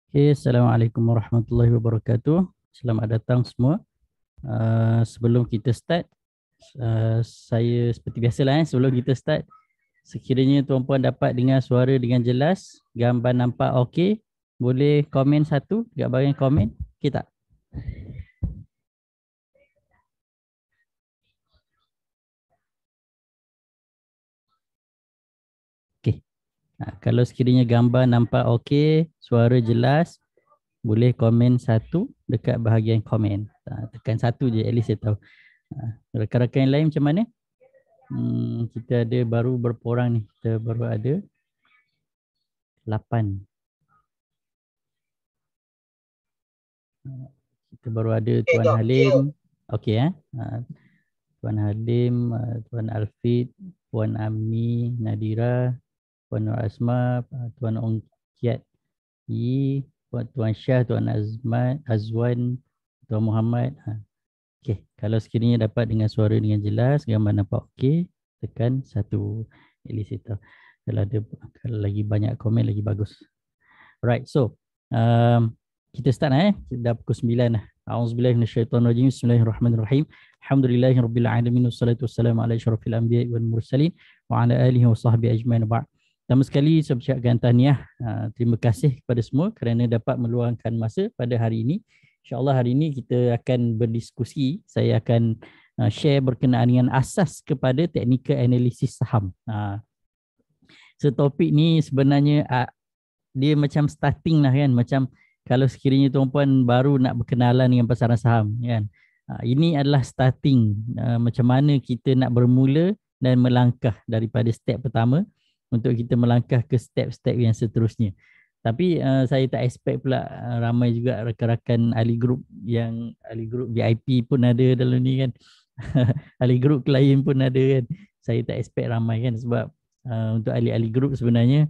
Okay, Assalamualaikum warahmatullahi wabarakatuh. Selamat datang semua. Sebelum kita start, saya seperti biasalah sebelum kita start, sekiranya tuan-puan dapat dengar suara dengan jelas, gambar nampak okey, boleh komen satu dekat bahagian komen. Okey tak? Okey. Kalau sekiranya gambar nampak okey, suara jelas, boleh komen satu dekat bahagian komen. Tekan satu je, at least saya tahu. Rakan-rakan yang lain macam mana? Kita ada baru berapa orang ni? Kita baru ada 8. Kita baru ada Tuan Halim. Okey Tuan Halim, Tuan Alfid, Puan Amni, Nadira, Puan Nur Asma, Tuan Ong Kiat Yi, Tuan Syah, Tuan Azwan, Tuan Muhammad. Okey, kalau sekiranya dapat dengan suara dengan jelas, gambar nampak okey, tekan satu. At least itu. Kalau lagi banyak komen lagi bagus. Alright, so kita start dah pukul 9 dah. A'udzubillahi minasyaitonirrajim. Bismillahirrahmanirrahim. Alhamdulillahirabbil alamin wassalatu wassalamu ala asyrafil anbiya'i wal mursalin wa ala alihi wa sahbihi ajmain ba'd. Pertama sekali saya ucapkan tahniah, terima kasih kepada semua kerana dapat meluangkan masa pada hari ini. InsyaAllah hari ini kita akan berdiskusi. Saya akan share berkenaan dengan asas kepada teknikal analisis saham. So topik ni sebenarnya dia macam starting lah kan, macam kalau sekiranya tuan-puan baru nak berkenalan dengan pasaran saham kan, ini adalah starting, macam mana kita nak bermula dan melangkah daripada step pertama untuk kita melangkah ke step-step yang seterusnya. Tapi saya tak expect pula ramai juga rakan-rakan ahli group VIP pun ada dalam ni kan. Ahli group klien pun ada kan. Saya tak expect ramai kan, sebab untuk ahli-ahli group sebenarnya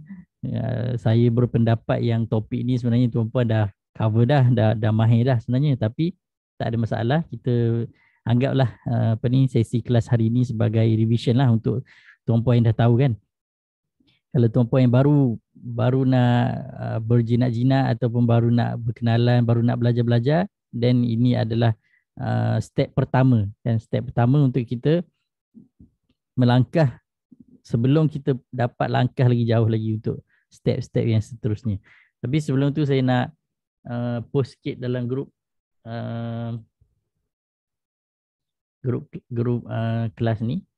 saya berpendapat yang topik ni sebenarnya tuan-puan dah cover dah mahir dah sebenarnya, tapi tak ada masalah. Kita anggaplah sesi kelas hari ini sebagai revision lah untuk tuan-puan yang dah tahu kan. Kalau tuan-puan yang baru nak berjinak-jinak ataupun baru nak berkenalan, baru nak belajar-belajar, then ini adalah step pertama. Dan step pertama untuk kita melangkah sebelum kita dapat langkah lagi jauh lagi untuk step-step yang seterusnya. Tapi sebelum tu saya nak post sikit dalam grup kelas ni.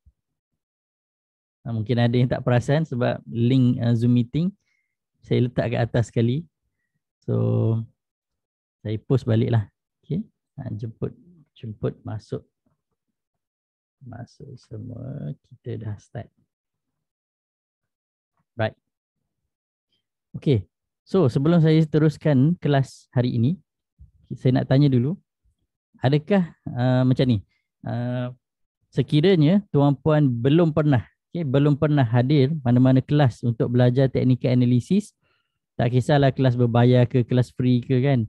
Mungkin ada yang tak perasan sebab link Zoom meeting saya letak kat atas sekali. So saya post balik lah. Okay. Jemput masuk semua. Kita dah start. Right. Okay. So sebelum saya teruskan kelas hari ini, saya nak tanya dulu, adakah macam ni, sekiranya tuan-puan belum pernah hadir mana-mana kelas untuk belajar teknikal analisis, tak kisahlah kelas berbayar ke kelas free ke kan,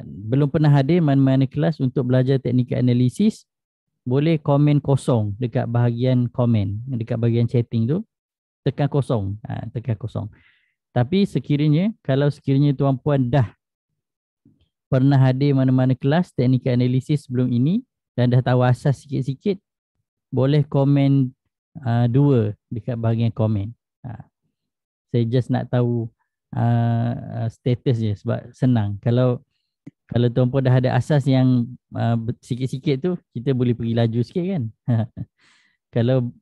belum pernah hadir mana-mana kelas untuk belajar teknikal analisis, boleh komen kosong dekat bahagian komen, dekat bahagian chatting tu, tekan kosong. Tapi kalau sekiranya tuan-puan dah pernah hadir mana-mana kelas teknikal analisis sebelum ini dan dah tahu asas sikit-sikit, boleh komen 2 dekat bahagian komen. Saya just nak tahu status je sebab senang. Kalau tuan-puan dah ada asas yang sikit-sikit tu, kita boleh pergi laju sikit kan. Kalau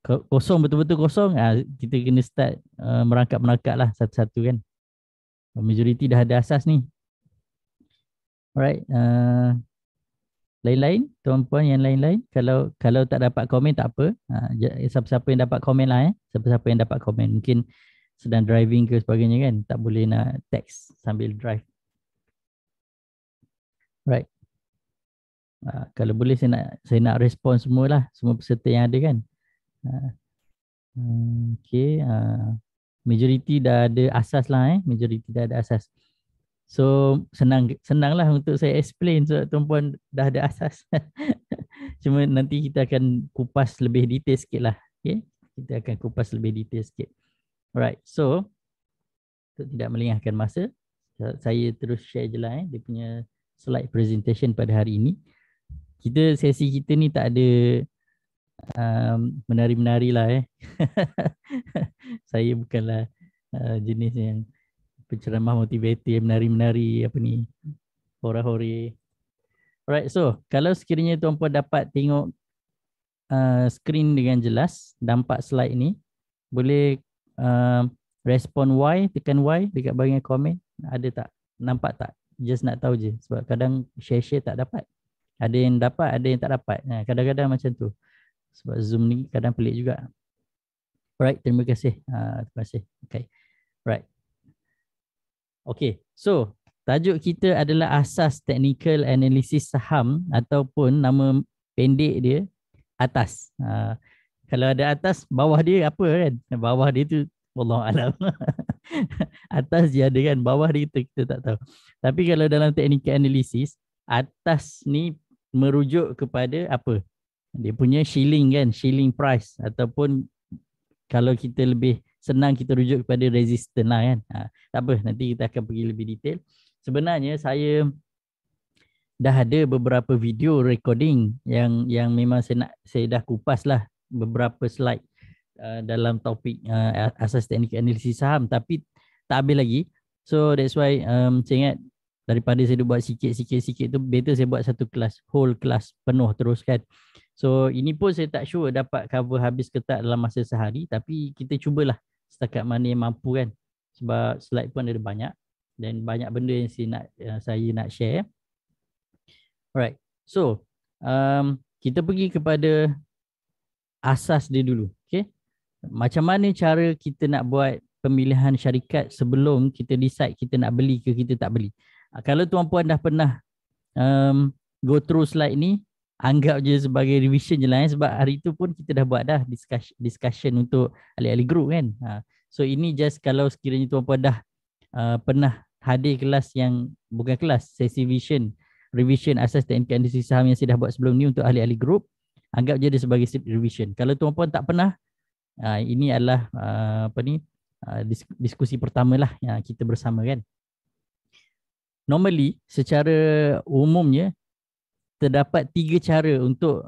kosong, betul-betul kosong, kita kena start merangkap-merangkap lah satu-satu kan. Majoriti dah ada asas ni. Alright. Lain-lain, tuan-puan yang lain-lain, kalau tak dapat komen tak apa. Siapa-siapa yang dapat komen lah Siapa-siapa yang dapat komen. Mungkin sedang driving ke sebagainya kan, tak boleh nak text sambil drive. Right. Kalau boleh saya nak respon semualah, semua peserta yang ada kan. Okay. Majoriti dah ada asas lah Majoriti dah ada asas. So senanglah untuk saya explain sebab tuan-puan dah ada asas. Cuma nanti kita akan kupas lebih detail sikit lah. Okay? Kita akan kupas lebih detail sikit. Alright, so untuk tidak melengahkan masa, Saya terus share je lah dia punya slide presentation pada hari ini. Sesi kita ni tak ada menari-menari lah Saya bukanlah jenis yang penceramah motivator menari-menari apa ni, hora-hori. Alright, so kalau sekiranya tuan-puan dapat tengok skrin dengan jelas, nampak slide ni, boleh respon Y, tekan Y dekat bahagian komen. Ada tak? Nampak tak? Just nak tahu je. Sebab kadang share-share tak dapat. Ada yang dapat, ada yang tak dapat. Kadang-kadang macam tu. Sebab Zoom ni kadang pelik juga. Alright, terima kasih. Terima kasih. Okay. Right. Okay, so tajuk kita adalah asas technical analysis saham ataupun nama pendek dia atas. Kalau ada atas, bawah dia apa kan? Bawah dia tu wallahualam. Atas dia ada kan, bawah dia kita tak tahu. Tapi kalau dalam technical analysis, atas ni merujuk kepada apa? Dia punya shilling kan, shilling price, ataupun kalau kita lebih senang kita rujuk kepada resistance lah kan. Tak apa, nanti kita akan pergi lebih detail. Sebenarnya saya dah ada beberapa video recording yang memang saya dah kupas lah beberapa slide dalam topik asas teknik analisis saham, tapi tak habis lagi. So that's why saya ingat daripada saya buat sikit tu, better saya buat satu kelas, whole kelas penuh terus kan. So ini pun saya tak sure dapat cover habis ke tak dalam masa sehari, tapi kita cubalah setakat mana yang mampu kan. Sebab slide pun ada banyak dan banyak benda yang saya nak share. Alright, so kita pergi kepada asas dia dulu. Okay, macam mana cara kita nak buat pemilihan syarikat sebelum kita decide kita nak beli ke kita tak beli. Kalau tuan-puan dah pernah go through slide ni, anggap je sebagai revision je lah sebab hari tu pun kita dah buat dah discussion untuk ahli-ahli group kan. So ini just kalau sekiranya tuan-puan dah pernah hadir kelas yang bukan kelas, sesi revision asas teknik analisis saham yang saya dah buat sebelum ni untuk ahli-ahli group, anggap je dia sebagai revision. Kalau tuan-puan tak pernah, ini adalah diskusi pertama lah yang kita bersama kan. Normally secara umumnya terdapat 3 cara untuk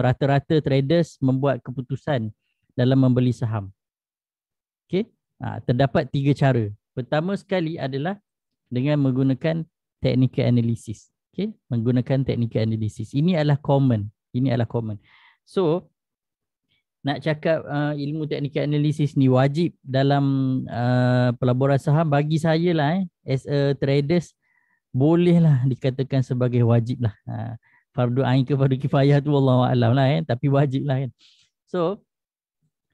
rata-rata traders membuat keputusan dalam membeli saham. Okay, terdapat 3 cara. Pertama sekali adalah dengan menggunakan technical analysis. Okay, menggunakan technical analysis. Ini adalah common. So nak cakap ilmu technical analysis ni wajib dalam pelaburan saham, bagi saya lah as a traders, bolehlah dikatakan sebagai wajib lah. Fardu ain ke fardu kifayah tu wallahualam lah tapi wajib lah kan. So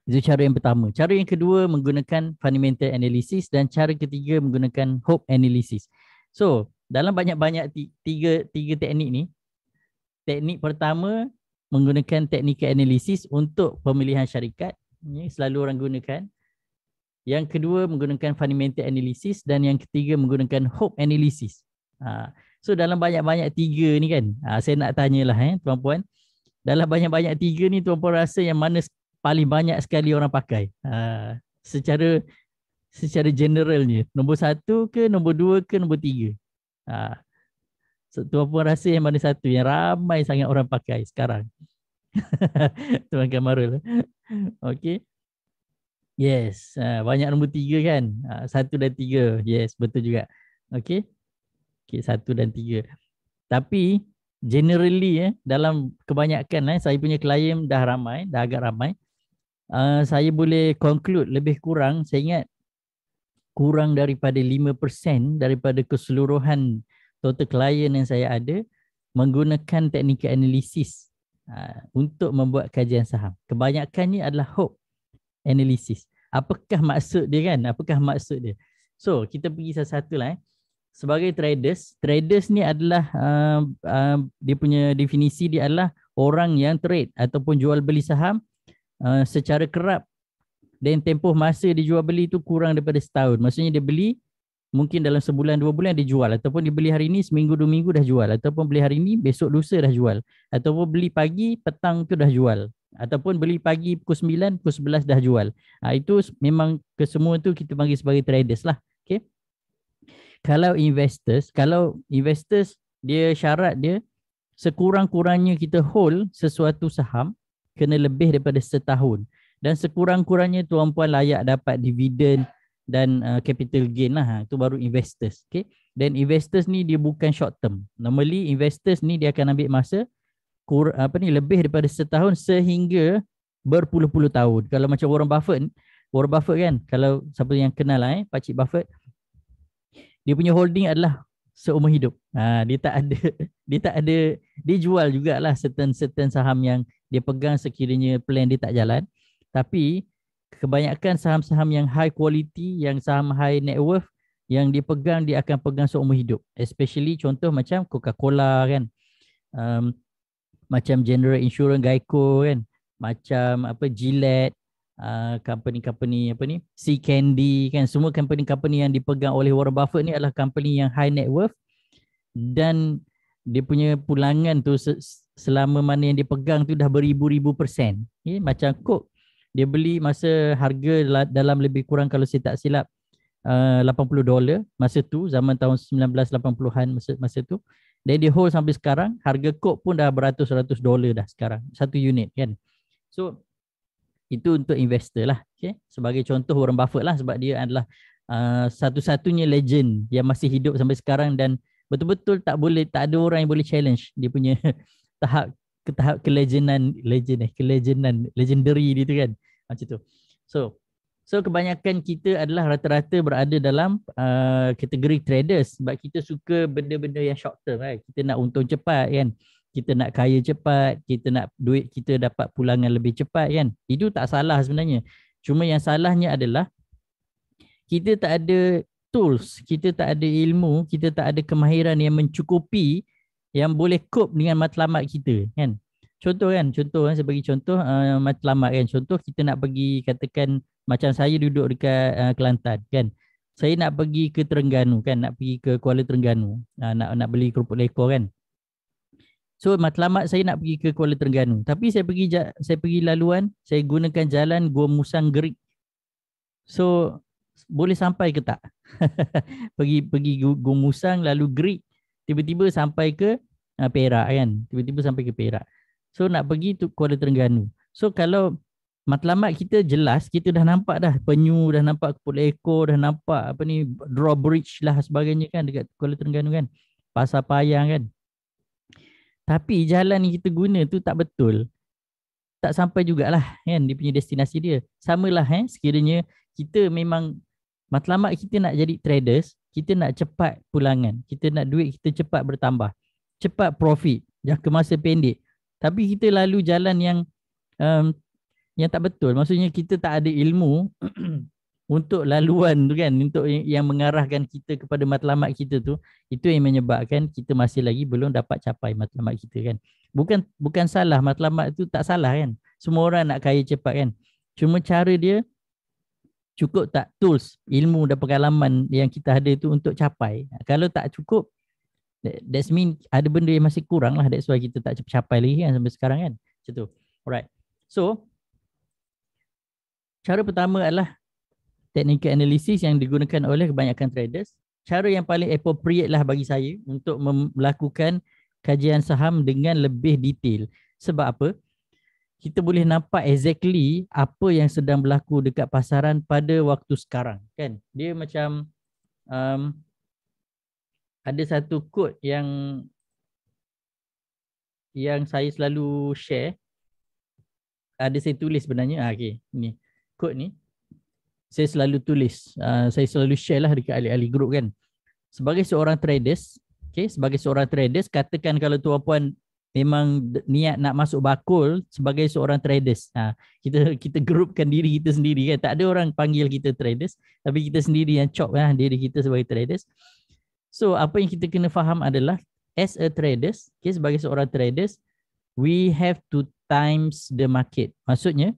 itu cara yang pertama. Cara yang kedua menggunakan fundamental analysis dan cara ketiga menggunakan hope analysis. So dalam banyak-banyak tiga teknik ni, teknik pertama menggunakan technical analysis untuk pemilihan syarikat, ni selalu orang gunakan. Yang kedua menggunakan fundamental analysis dan yang ketiga menggunakan hope analysis. So dalam banyak-banyak 3 ni kan, saya nak tanyalah tuan-puan, dalam banyak-banyak 3 ni tuan-puan rasa yang mana paling banyak sekali orang pakai? Secara generalnya, nombor 1 ke, nombor 2 ke, nombor 3? So, tuan-puan rasa yang mana satu yang ramai sangat orang pakai sekarang? Tuan Kamarul. Okay. Yes, banyak nombor 3 kan? 1 dan 3. Yes, betul juga. Okay. Okay, 1 dan 3. Tapi generally dalam kebanyakan saya punya klien dah agak ramai. Saya boleh conclude lebih kurang, saya ingat kurang daripada 5% daripada keseluruhan total klien yang saya ada menggunakan technical analysis untuk membuat kajian saham. Kebanyakannya adalah hope analysis. Apakah maksud dia kan? So kita pergi satu-satu lah. Sebagai traders ni adalah dia punya definisi dia adalah orang yang trade ataupun jual beli saham secara kerap dan tempoh masa dia jual beli tu kurang daripada setahun. Maksudnya dia beli mungkin dalam sebulan 2 bulan dia jual, ataupun dia beli hari ni seminggu 2 minggu dah jual, ataupun beli hari ni besok lusa dah jual, ataupun beli pagi petang tu dah jual, ataupun beli pagi pukul 9 pukul 11 dah jual. Itu memang kesemua tu kita panggil sebagai traders lah. Okay. kalau investors dia syarat dia sekurang-kurangnya kita hold sesuatu saham kena lebih daripada setahun, dan sekurang-kurangnya tuan-puan layak dapat dividen dan capital gain lah. Itu baru investors. Okay? Dan investors ni dia bukan short term. Normally investors ni dia akan ambil masa lebih daripada setahun sehingga berpuluh-puluh tahun. Kalau macam Warren Buffett kan, kalau siapa yang kenal lah Pakcik Buffett, dia punya holding adalah seumur hidup. Dia tak ada dia jual jugalah certain saham yang dia pegang sekiranya plan dia tak jalan. Tapi kebanyakan saham-saham yang high quality, yang saham high net worth, yang dia pegang, dia akan pegang seumur hidup. Especially contoh macam Coca-Cola kan, macam General Insurance, Geico kan, macam Gillette, company-company Sea Candy kan, semua company-company yang dipegang oleh Warren Buffett ni adalah company yang high net worth, dan dia punya pulangan tu selama mana yang dia pegang tu dah beribu-ribu %. Okay? Macam Coke, dia beli masa harga dalam lebih kurang kalau saya tak silap $80 masa tu, zaman tahun 1980-an masa tu. Dan dia hold sampai sekarang, harga Coke pun dah beratus-ratus dolar dah sekarang satu unit kan. So itu untuk investor lah. Okay? Sebagai contoh Warren Buffett lah, sebab dia adalah satu-satunya legend yang masih hidup sampai sekarang, dan betul-betul tak ada orang yang boleh challenge dia punya tahap legendary dia tu kan, macam tu. So kebanyakan kita adalah rata-rata berada dalam kategori traders, sebab kita suka benda-benda yang short term kan. Kita nak untung cepat kan, kita nak kaya cepat, kita nak duit kita dapat pulangan lebih cepat kan. Itu tak salah sebenarnya. Cuma yang salahnya adalah kita tak ada tools, kita tak ada ilmu, kita tak ada kemahiran yang mencukupi yang boleh cope dengan matlamat kita kan. Contoh saya bagi contoh matlamat kan. Contoh kita nak pergi, katakan macam saya duduk dekat Kelantan kan. Saya nak pergi ke Terengganu kan, nak pergi ke Kuala Terengganu, nak beli kerupuk lekor kan. So matlamat saya nak pergi ke Kuala Terengganu, tapi saya pergi laluan, saya gunakan jalan Gua Musang Gerik. So boleh sampai ke tak? pergi Gua Musang lalu Gerik, tiba-tiba sampai ke Perak kan, tiba-tiba sampai ke Perak. So nak pergi tu Kuala Terengganu. So kalau matlamat kita jelas, kita dah nampak dah penyu, dah nampak kerupuk lekor, dah nampak drawbridge lah sebagainya kan dekat Kuala Terengganu kan, Pasar Payang kan. Tapi jalan yang kita guna tu tak betul, tak sampai jugalah kan dia punya destinasi dia. Samalah sekiranya kita memang matlamat kita nak jadi traders, kita nak cepat pulangan, kita nak duit kita cepat bertambah, cepat profit jangka masa pendek. Tapi kita lalu jalan yang tak betul. Maksudnya kita tak ada ilmu untuk laluan tu kan, untuk yang mengarahkan kita kepada matlamat kita tu. Itu yang menyebabkan kita masih lagi belum dapat capai matlamat kita kan. Bukan salah, matlamat tu tak salah kan. Semua orang nak kaya cepat kan. Cuma cara dia cukup tak tools, ilmu dan pengalaman yang kita ada tu untuk capai. Kalau tak cukup, that's mean ada benda yang masih kurang lah. That's why kita tak capai lagi kan sampai sekarang kan. Macam tu. Alright. So cara pertama adalah technical analysis yang digunakan oleh kebanyakan traders. Cara yang paling appropriate lah bagi saya untuk melakukan kajian saham dengan lebih detail. Sebab apa? Kita boleh nampak exactly apa yang sedang berlaku dekat pasaran pada waktu sekarang kan. Dia macam ada satu quote yang saya selalu share. Ada saya tulis sebenarnya. Okay, ni quote ni saya selalu tulis, saya selalu share lah dekat ahli-ahli grup kan. Sebagai seorang traders, katakan kalau tuan-puan memang niat nak masuk bakul sebagai seorang traders, kita grupkan diri kita sendiri kan. Tak ada orang panggil kita traders, tapi kita sendiri yang chop lah diri kita sebagai traders. So apa yang kita kena faham adalah, as a traders, sebagai seorang traders, we have to times the market. Maksudnya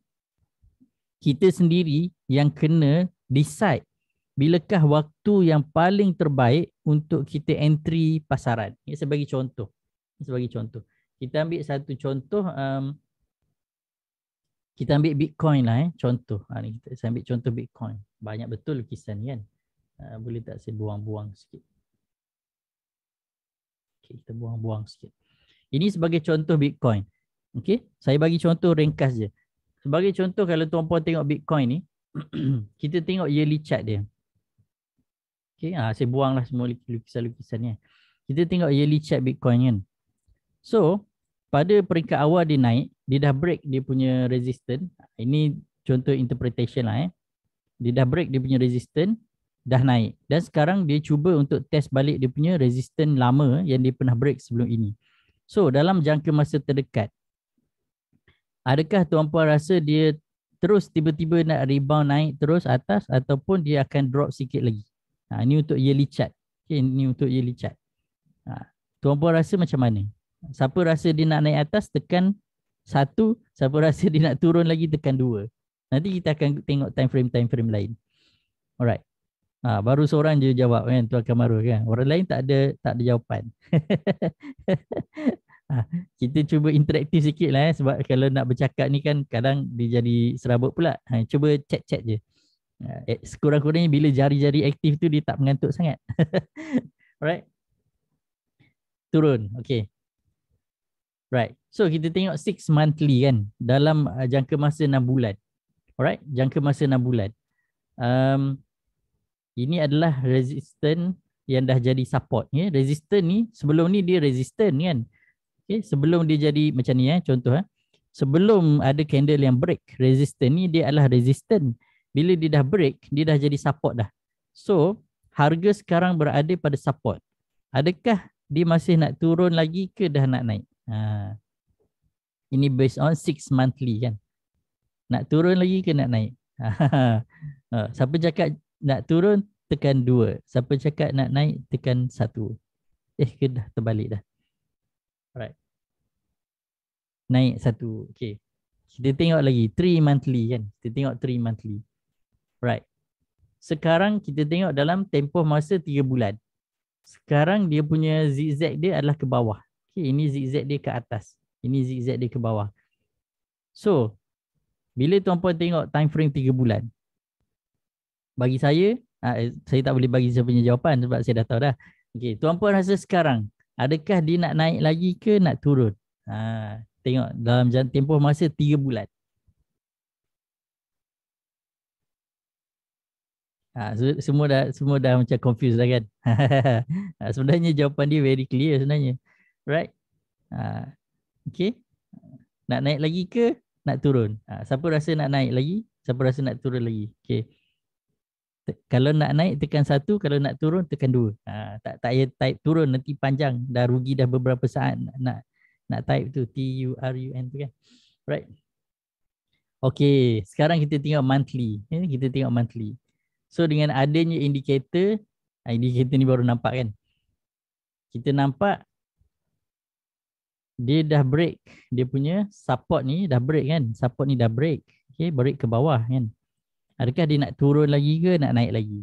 kita sendiri yang kena decide bilakah waktu yang paling terbaik untuk kita entry pasaran. Saya bagi contoh. Kita ambil satu contoh, kita ambil Bitcoin lah contoh. Saya ambil contoh Bitcoin. Banyak betul lukisan ni kan. Boleh tak saya buang-buang sikit. Okay, kita buang-buang sikit. Ini sebagai contoh Bitcoin. Okay, saya bagi contoh ringkas je. Sebagai contoh kalau tuan-puan tengok Bitcoin ni, kita tengok yearly chart dia. Okay, saya buanglah semua lukisan-lukisan ni. Kita tengok yearly chart Bitcoin kan. So, pada peringkat awal dia naik, dia dah break dia punya resistance. Ini contoh interpretation lah. Dia dah break dia punya resistance, dah naik. Dan sekarang dia cuba untuk test balik dia punya resistance lama yang dia pernah break sebelum ini. So, dalam jangka masa terdekat, adakah tuan-puan rasa dia terus tiba-tiba nak rebound naik terus atas ataupun dia akan drop sikit lagi? Ini untuk yearly chart. Okay, ini untuk yearly chart. Tuan-puan rasa macam mana? Siapa rasa dia nak naik atas, tekan 1. Siapa rasa dia nak turun lagi, tekan 2. Nanti kita akan tengok time frame lain. Alright. Baru seorang je jawab kan, Tuan Kamarul kan. Orang lain tak ada jawapan. Kita cuba interaktif sikit lah sebab kalau nak bercakap ni kan kadang dia jadi serabut pula. Cuba chat-chat je. Sekurang-kurangnya bila jari-jari aktif tu dia tak mengantuk sangat. Alright. Turun. Okay. Right. So kita tengok 6 monthly kan dalam jangka masa 6 bulan. Alright. Jangka masa 6 bulan. Ini adalah resistance yang dah jadi support. Resistance ni sebelum ni dia resistance kan. Okay, sebelum dia jadi macam ni contoh sebelum ada candle yang break resistance ni dia adalah resistance. Bila dia dah break dia dah jadi support dah. So harga sekarang berada pada support. Adakah dia masih nak turun lagi ke dah nak naik? Ini based on 6 monthly kan. Nak turun lagi ke nak naik? Siapa cakap nak turun tekan 2. Siapa cakap nak naik tekan 1. Ke dah terbalik dah. Alright. Naik 1. Okay. Kita tengok lagi 3 monthly kan. Kita tengok 3 monthly. Right. Sekarang kita tengok dalam tempoh masa 3 bulan. Sekarang dia punya zigzag dia adalah ke bawah. Okay, ini zigzag dia ke atas. Ini zigzag dia ke bawah. So, bila tuan-puan tengok time frame 3 bulan. Bagi saya tak boleh bagi saya punya jawapan sebab saya dah tahu dah. Okay, tuan-puan rasa sekarang adakah dia nak naik lagi ke nak turun? Tengok dalam tempoh masa 3 bulan. Semua dah macam confused dah kan. Sebenarnya jawapan dia very clear sebenarnya. Right? Okay. Nak naik lagi ke nak turun? Siapa rasa nak naik lagi? Siapa rasa nak turun lagi? Okay. Kalau nak naik tekan 1, kalau nak turun tekan 2. Tak payah type turun nanti panjang. Dah rugi dah beberapa saat nak type tu TURUN tu kan. Right. Okay, sekarang kita tengok monthly. Kita tengok monthly. So dengan adanya indikator ni baru nampak kan. Kita nampak dia dah break. Dia punya support ni dah break kan. Support ni dah break. Okay, break ke bawah kan. Adakah dia nak turun lagi ke nak naik lagi?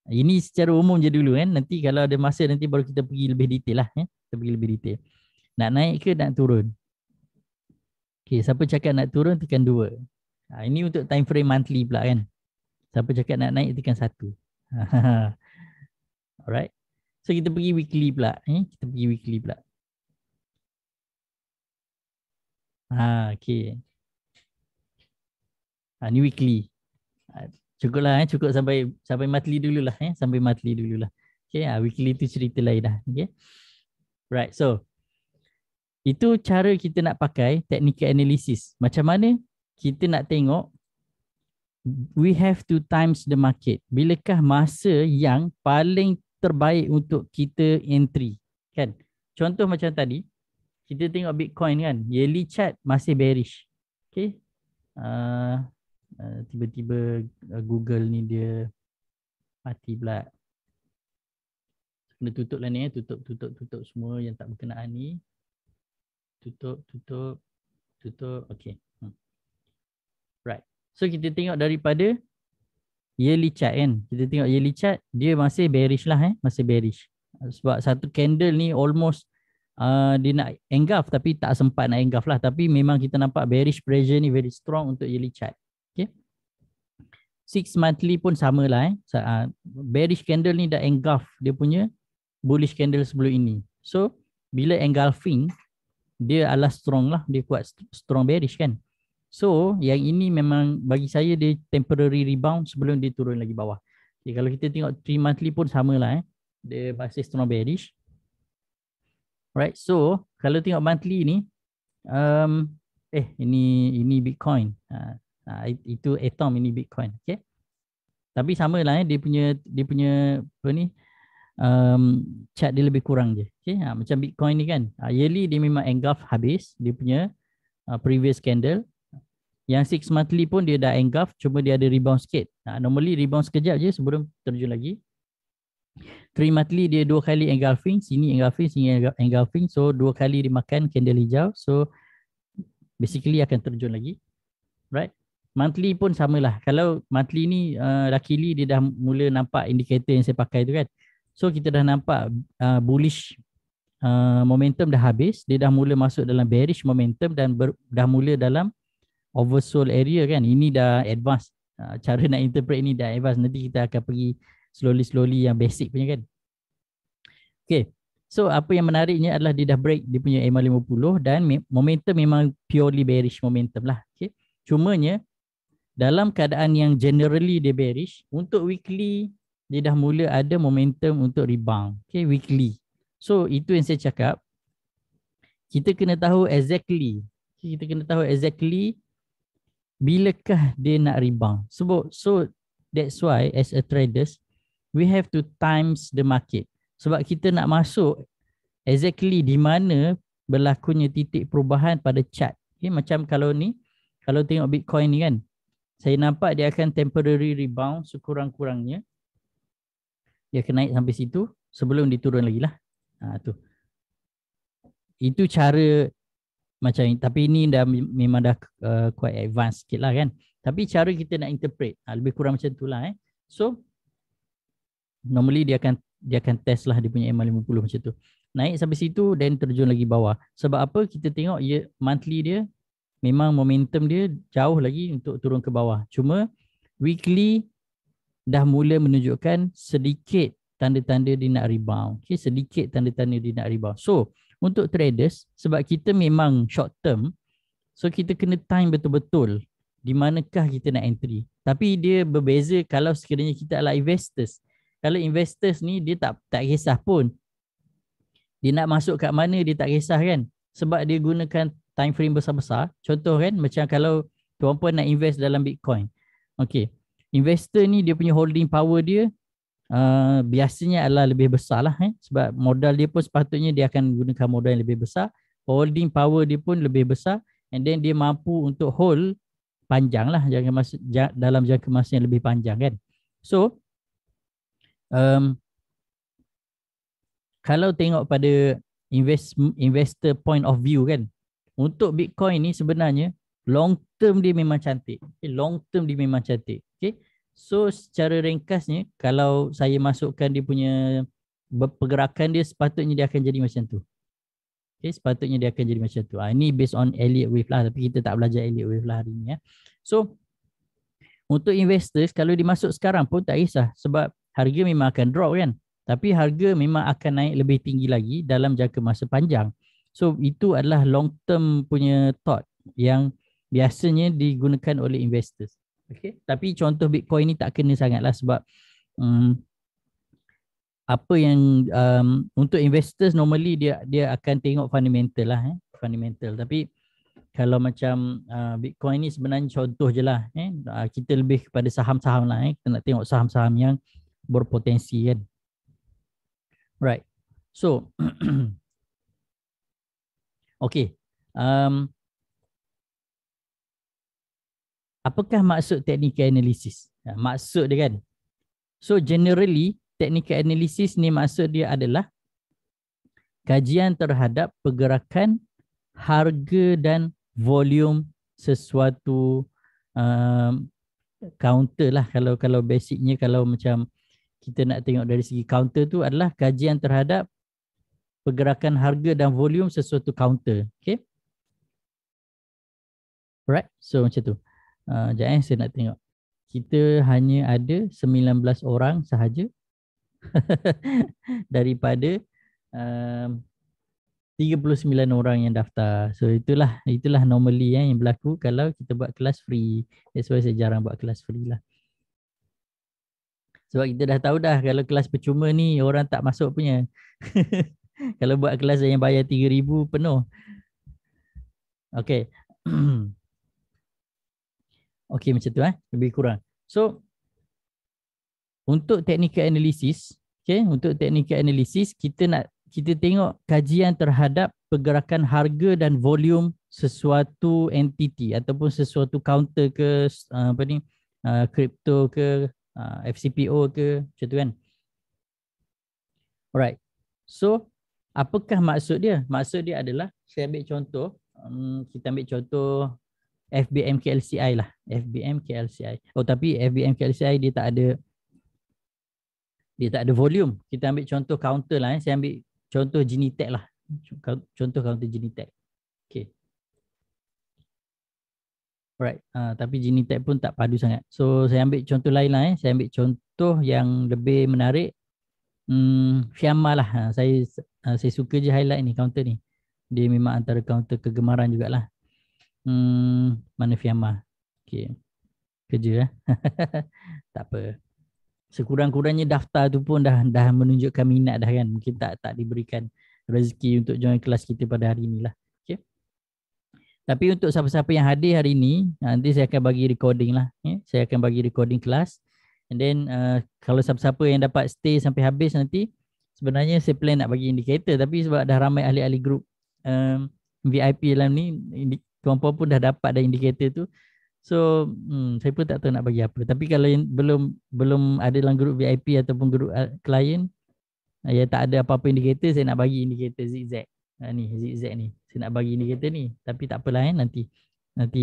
Ini secara umum je dulu kan. Nanti kalau ada masa nanti baru kita pergi lebih detail lah. Kita pergi lebih detail. Nak naik ke nak turun? Okay, siapa cakap nak turun tekan 2. Ini untuk time frame monthly pula kan. Siapa cakap nak naik tekan 1. Alright. So kita pergi weekly pula. Kita pergi weekly pula. Okay. Ni weekly. Cukuplah cukup sampai monthly dululah sampai monthly dululah. Okay, weekly tu cerita lain dah. Okay. Right. So itu cara kita nak pakai technical analysis. Macam mana kita nak tengok we have to times the market. Bilakah masa yang paling terbaik untuk kita entry kan? Contoh macam tadi kita tengok Bitcoin kan, yearly chart masih bearish. Okay. Tiba-tiba Google ni dia mati pula. Kena tutup lah ni. Tutup semua yang tak berkenaan ni. Tutup. Okay. Right. So kita tengok daripada yearly chart kan. Kita tengok yearly chart dia masih bearish lah masih bearish. Sebab satu candle ni almost dia nak engulf tapi tak sempat nak engulf lah. Tapi memang kita nampak bearish pressure ni very strong untuk yearly chart. Okay. 6 monthly pun sama lah bearish candle ni dah engulf dia punya bullish candle sebelum ini. So bila engulfing, dia adalah strong lah, dia kuat strong bearish kan. So yang ini memang bagi saya dia temporary rebound sebelum dia turun lagi bawah. Okay, kalau kita tengok 3 monthly pun sama lah dia masih strong bearish. Right, so kalau tengok monthly ni, ini Bitcoin. Itu Atom, ini Bitcoin. Okay. Tapi sama lah dia punya apa ni, chart dia lebih kurang je. Okay. Macam Bitcoin ni kan, yearly dia memang engulf habis dia punya previous candle. Yang 6 monthly pun dia dah engulf, cuma dia ada rebound sikit. Normally rebound sekejap je sebelum terjun lagi. 3 monthly dia 2 kali engulfing, sini engulfing, sini engulfing. So 2 kali dia makan candle hijau. So basically akan terjun lagi. Right? Monthly pun samalah. Kalau monthly ni luckily dia dah mula nampak indikator yang saya pakai tu kan. So kita dah nampak bullish momentum dah habis. Dia dah mula masuk dalam bearish momentum dan dah mula dalam oversold area kan. Ini dah advance. Cara nak interpret ini dah advance. Nanti kita akan pergi slowly yang basic punya kan. Okay. So apa yang menariknya adalah dia dah break dia punya MA50 dan momentum memang purely bearish momentum lah. Okay. Cumanya dalam keadaan yang generally dia bearish, untuk weekly dia dah mula ada momentum untuk rebound. Okay, weekly. So itu yang saya cakap. Kita kena tahu exactly. Kita kena tahu exactly bilakah dia nak rebound. So that's why as a traders, we have to times the market. Sebab kita nak masuk exactly di mana berlakunya titik perubahan pada chart. Okay, macam kalau ni, kalau tengok Bitcoin ni kan, saya nampak dia akan temporary rebound sekurang-kurangnya. Dia akan naik sampai situ sebelum dia turun lagi lah. Tu. Itu cara macam ini. Tapi ini dah memang dah quite advanced sikit lah kan. Tapi cara kita nak interpret lebih kurang macam tu lah. So normally dia akan test lah dia punya MA50 macam tu. Naik sampai situ dan terjun lagi bawah. Sebab apa? Kita tengok monthly dia memang momentum dia jauh lagi untuk turun ke bawah. Cuma weekly dah mula menunjukkan sedikit tanda-tanda dia nak rebound. Okay, sedikit tanda-tanda dia nak rebound. So, untuk traders, sebab kita memang short term, so kita kena time betul-betul di manakah kita nak entry. Tapi dia berbeza kalau sekiranya kita adalah investors. Kalau investors ni dia tak kisah pun. Dia nak masuk kat mana dia tak kisah kan. Sebab dia gunakan time frame besar-besar. Contoh kan, macam kalau tuan-puan nak invest dalam Bitcoin. Okay. Investor ni dia punya holding power dia biasanya adalah lebih besar lah. Sebab modal dia pun sepatutnya dia akan gunakan modal yang lebih besar. Holding power dia pun lebih besar. And then dia mampu untuk hold panjang lah. Dalam jangka masa yang lebih panjang kan. So, kalau tengok pada investor point of view kan, untuk Bitcoin ni sebenarnya long term dia memang cantik. Okay, long term dia memang cantik. Okay. So secara ringkasnya kalau saya masukkan dia punya pergerakan dia, sepatutnya dia akan jadi macam tu. Okay, sepatutnya dia akan jadi macam tu. Ini based on Elliott Wave lah, tapi kita tak belajar Elliott Wave lah hari ni. So untuk investors kalau dia masuk sekarang pun tak kisah sebab harga memang akan drop kan. Tapi harga memang akan naik lebih tinggi lagi dalam jangka masa panjang. So itu adalah long term punya thought yang biasanya digunakan oleh investors. Okay. Tapi contoh Bitcoin ni tak kena sangat lah sebab apa yang untuk investors normally dia akan tengok fundamental lah. Fundamental. Tapi kalau macam Bitcoin ni sebenarnya contoh je lah. Kita lebih kepada saham-saham lah. Kita nak tengok saham-saham yang berpotensi kan. Right. So, okay. Apakah maksud technical analysis? Maksud dia kan. So, generally, technical analysis ni maksud dia adalah kajian terhadap pergerakan harga dan volume sesuatu counter lah. Kalau basicnya kalau macam kita nak tengok dari segi counter tu adalah kajian terhadap pergerakan harga dan volume sesuatu counter. Okay. Alright. So macam tu. Sekejap saya nak tengok. Kita hanya ada 19 orang sahaja. daripada um, 39 orang yang daftar. So itulah normally yang berlaku kalau kita buat kelas free. That's why saya jarang buat kelas free lah. Sebab kita dah tahu dah kalau kelas percuma ni orang tak masuk punya. Kalau buat kelas yang bayar 3,000 penuh. Okay. Okay macam tu lebih kurang. So untuk technical analysis, okay, untuk technical analysis kita tengok kajian terhadap pergerakan harga dan volume sesuatu entiti ataupun sesuatu counter ke crypto ke FCPO ke macam tu kan. Alright. So apakah maksud dia? Maksud dia adalah saya ambil contoh, kita ambil contoh FBM KLCI lah. FBM KLCI. Oh tapi FBM KLCI dia tak ada volume. Kita ambil contoh counter lah. Saya ambil contoh Genitech lah. Contoh counter Genitech. Okay. Alright. Tapi Genitech pun tak padu sangat. So saya ambil contoh lain lah. Saya ambil contoh yang lebih menarik. Fiamma lah. Saya suka je highlight ni counter ni. Dia memang antara counter kegemaran jugalah. Mana Fiamma? Okay. Kerja tak apa. Sekurang-kurangnya daftar tu pun dah menunjukkan minat dah kan. Mungkin tak diberikan rezeki untuk join kelas kita pada hari inilah. Okay. Tapi untuk siapa-siapa yang hadir hari ini, nanti saya akan bagi recording lah. Saya akan bagi recording kelas. And then kalau siapa-siapa yang dapat stay sampai habis nanti, sebenarnya saya plan nak bagi indikator. Tapi sebab dah ramai ahli-ahli grup VIP dalam ni, tuan-puan pun dah dapat dah indikator tu. So saya pun tak tahu nak bagi apa. Tapi kalau yang belum ada dalam grup VIP ataupun grup klien yang tak ada apa-apa indikator, saya nak bagi indikator zigzag. Ni zigzag ni. Saya nak bagi indikator ni. Tapi tak apalah nanti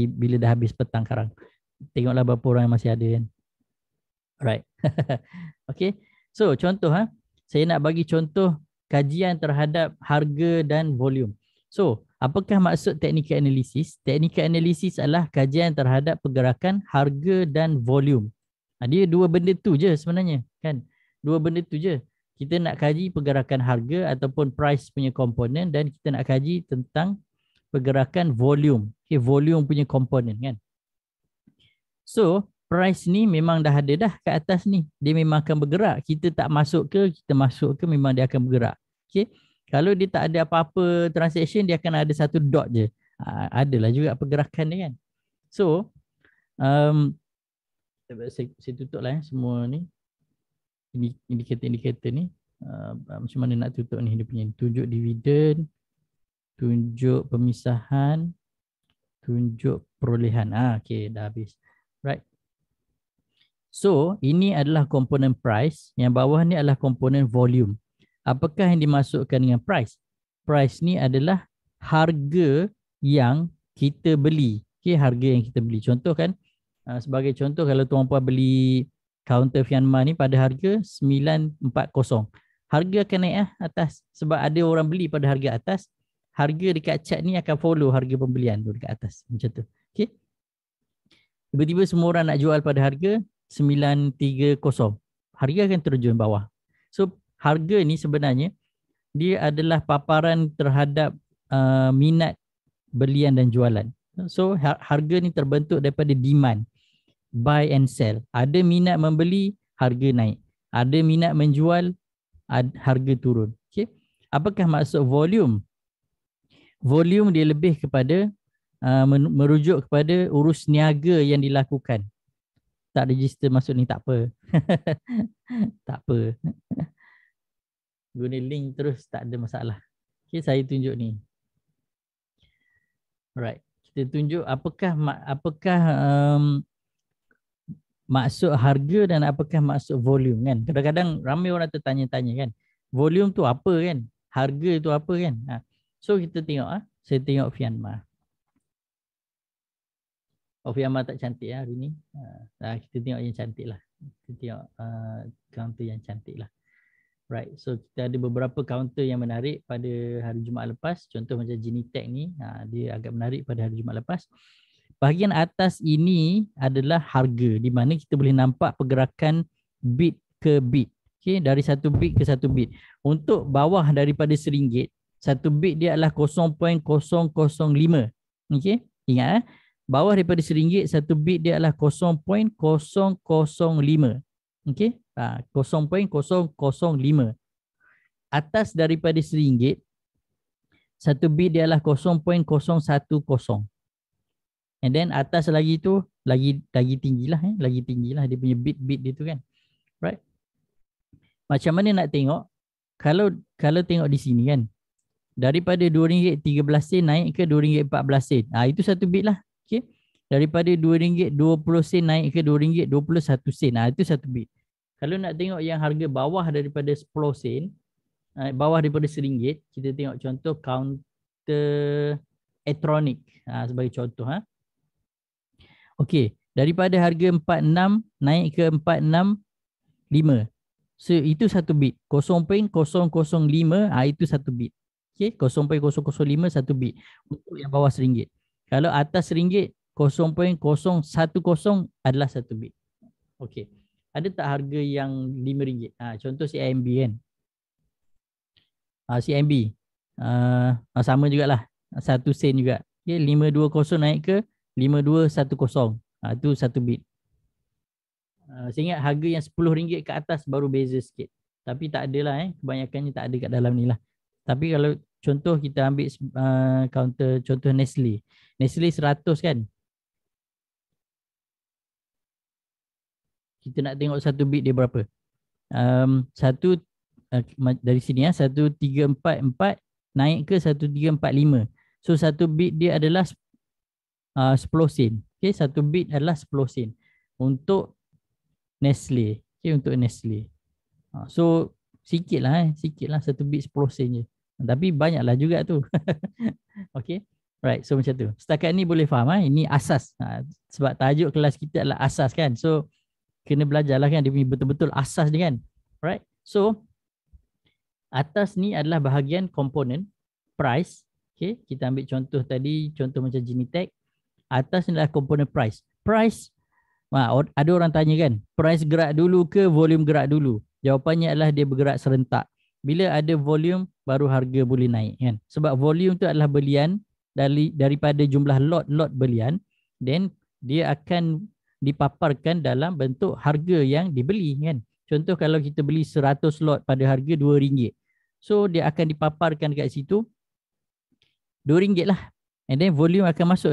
bila dah habis petang sekarang. Tengoklah berapa orang yang masih ada kan. Alright. Okay. So contoh saya nak bagi contoh kajian terhadap harga dan volume. So apakah maksud technical analysis? Technical analysis adalah kajian terhadap pergerakan harga dan volume. Dia dua benda tu je sebenarnya kan. Dua benda tu je. Kita nak kaji pergerakan harga ataupun price punya komponen dan kita nak kaji tentang pergerakan volume. Okay, volume punya komponen kan. So price ni memang dah ada dah kat atas ni. Dia memang akan bergerak. Kita tak masuk ke, kita masuk ke memang dia akan bergerak. Okay. Kalau dia tak ada apa-apa transaction, dia akan ada satu dot je. Adalah juga pergerakan dia kan. So, saya tutup lah semua ni. Indikator-indikator ni. Macam mana nak tutup ni? Dia punya tunjuk dividen, tunjuk pemisahan, tunjuk perolehan. Okay, dah habis. Right. So, ini adalah komponen price. Yang bawah ni adalah komponen volume. Apakah yang dimasukkan dengan price? Price ni adalah harga yang kita beli. Okay, harga yang kita beli. Contoh kan, sebagai contoh kalau tuan-puan beli counter Fianma ni pada harga 940. Harga akan naik atas. Sebab ada orang beli pada harga atas. Harga dekat chart ni akan follow harga pembelian tu dekat atas. Macam tu. Okay. Tiba-tiba semua orang nak jual pada harga 930. Harga akan terjun bawah. So, harga ni sebenarnya dia adalah paparan terhadap minat belian dan jualan. So harga ni terbentuk daripada demand, buy and sell. Ada minat membeli, harga naik. Ada minat menjual, harga turun. Okay. Apakah maksud volume? Volume dia lebih kepada merujuk kepada urus niaga yang dilakukan. Tak register masuk ni tak apa. Tak apa. Guna link terus tak ada masalah. Okay, saya tunjuk ni. Alright, kita tunjuk apakah maksud harga dan apakah maksud volume kan. Kadang-kadang ramai orang tertanya-tanya kan. Volume tu apa kan? Harga tu apa kan? So kita tengok saya tengok Fianma. Oh, Fianma tak cantik hari ni. Kita tengok yang cantik lah. Kita tengok counter yang cantik lah. Right, so kita ada beberapa counter yang menarik pada hari Jumaat lepas. Contoh macam Genitech ni, dia agak menarik pada hari Jumaat lepas. Bahagian atas ini adalah harga di mana kita boleh nampak pergerakan bid ke bid. Okay, dari 1 bit ke 1 bit. Untuk bawah daripada RM1, 1 bit dia adalah 0.005. Okay, ingat bawah daripada RM1, 1 bit dia adalah 0.005. Okay, 0.005. Atas daripada RM1, 1 bit dia adalah 0.010. And then atas lagi tu lagi tinggilah lagi tinggilah dia punya bit dia tu kan. Right? Macam mana nak tengok? Kalau tengok di sini kan. Daripada RM2.13 naik ke RM2.14. Itu 1 bit lah. Okay. Daripada RM2.20 naik ke RM2.21. Itu 1 bit. Kalau nak tengok yang harga bawah daripada 10 sen, bawah daripada RM1, kita tengok contoh counter elektronik sebagai contoh. Okey, daripada harga 46 naik ke 465. So itu 1 bit. 0.005 itu 1 bit. Okey, 0.005 1 bit untuk yang bawah RM1. Kalau atas RM1, 0.010 adalah 1 bit. Okey. Ada tak harga yang RM5? Contoh CIMB kan. CIMB. Sama jugalah. 1 sen juga. Okay, 520 naik ke 5210. Itu 1 bit. Saya ingat harga yang RM10 ke atas baru beza sikit. Tapi tak adalah kebanyakannya tak ada kat dalam ni lah. Tapi kalau contoh kita ambil counter contoh Nestle. Nestle 100 kan. Kita nak tengok 1 bit dia berapa. Dari sini 1344 naik ke 1345. So 1 bit dia adalah 10 sen. Okay, 1 bit adalah 10 sen untuk Nestle. Okay, untuk Nestle. So sikit lah 1 bit 10 sen je. Tapi banyaklah juga tu. Okay. Right, so macam tu. Setakat ni boleh faham ini asas. Sebab tajuk kelas kita adalah asas kan. So kena belajar lah kan dia punya betul-betul asas dia kan. Right. So atas ni adalah bahagian komponen price. Okay, kita ambil contoh tadi, contoh macam Genitech. Atas ni adalah komponen price. Price, ada orang tanya kan, price gerak dulu ke volume gerak dulu? Jawapannya adalah dia bergerak serentak. Bila ada volume, baru harga boleh naik kan. Sebab volume tu adalah belian daripada jumlah lot belian, then dia akan dipaparkan dalam bentuk harga yang dibeli kan. Contoh kalau kita beli 100 lot pada harga RM2. So dia akan dipaparkan kat situ RM2 lah. And then volume akan masuk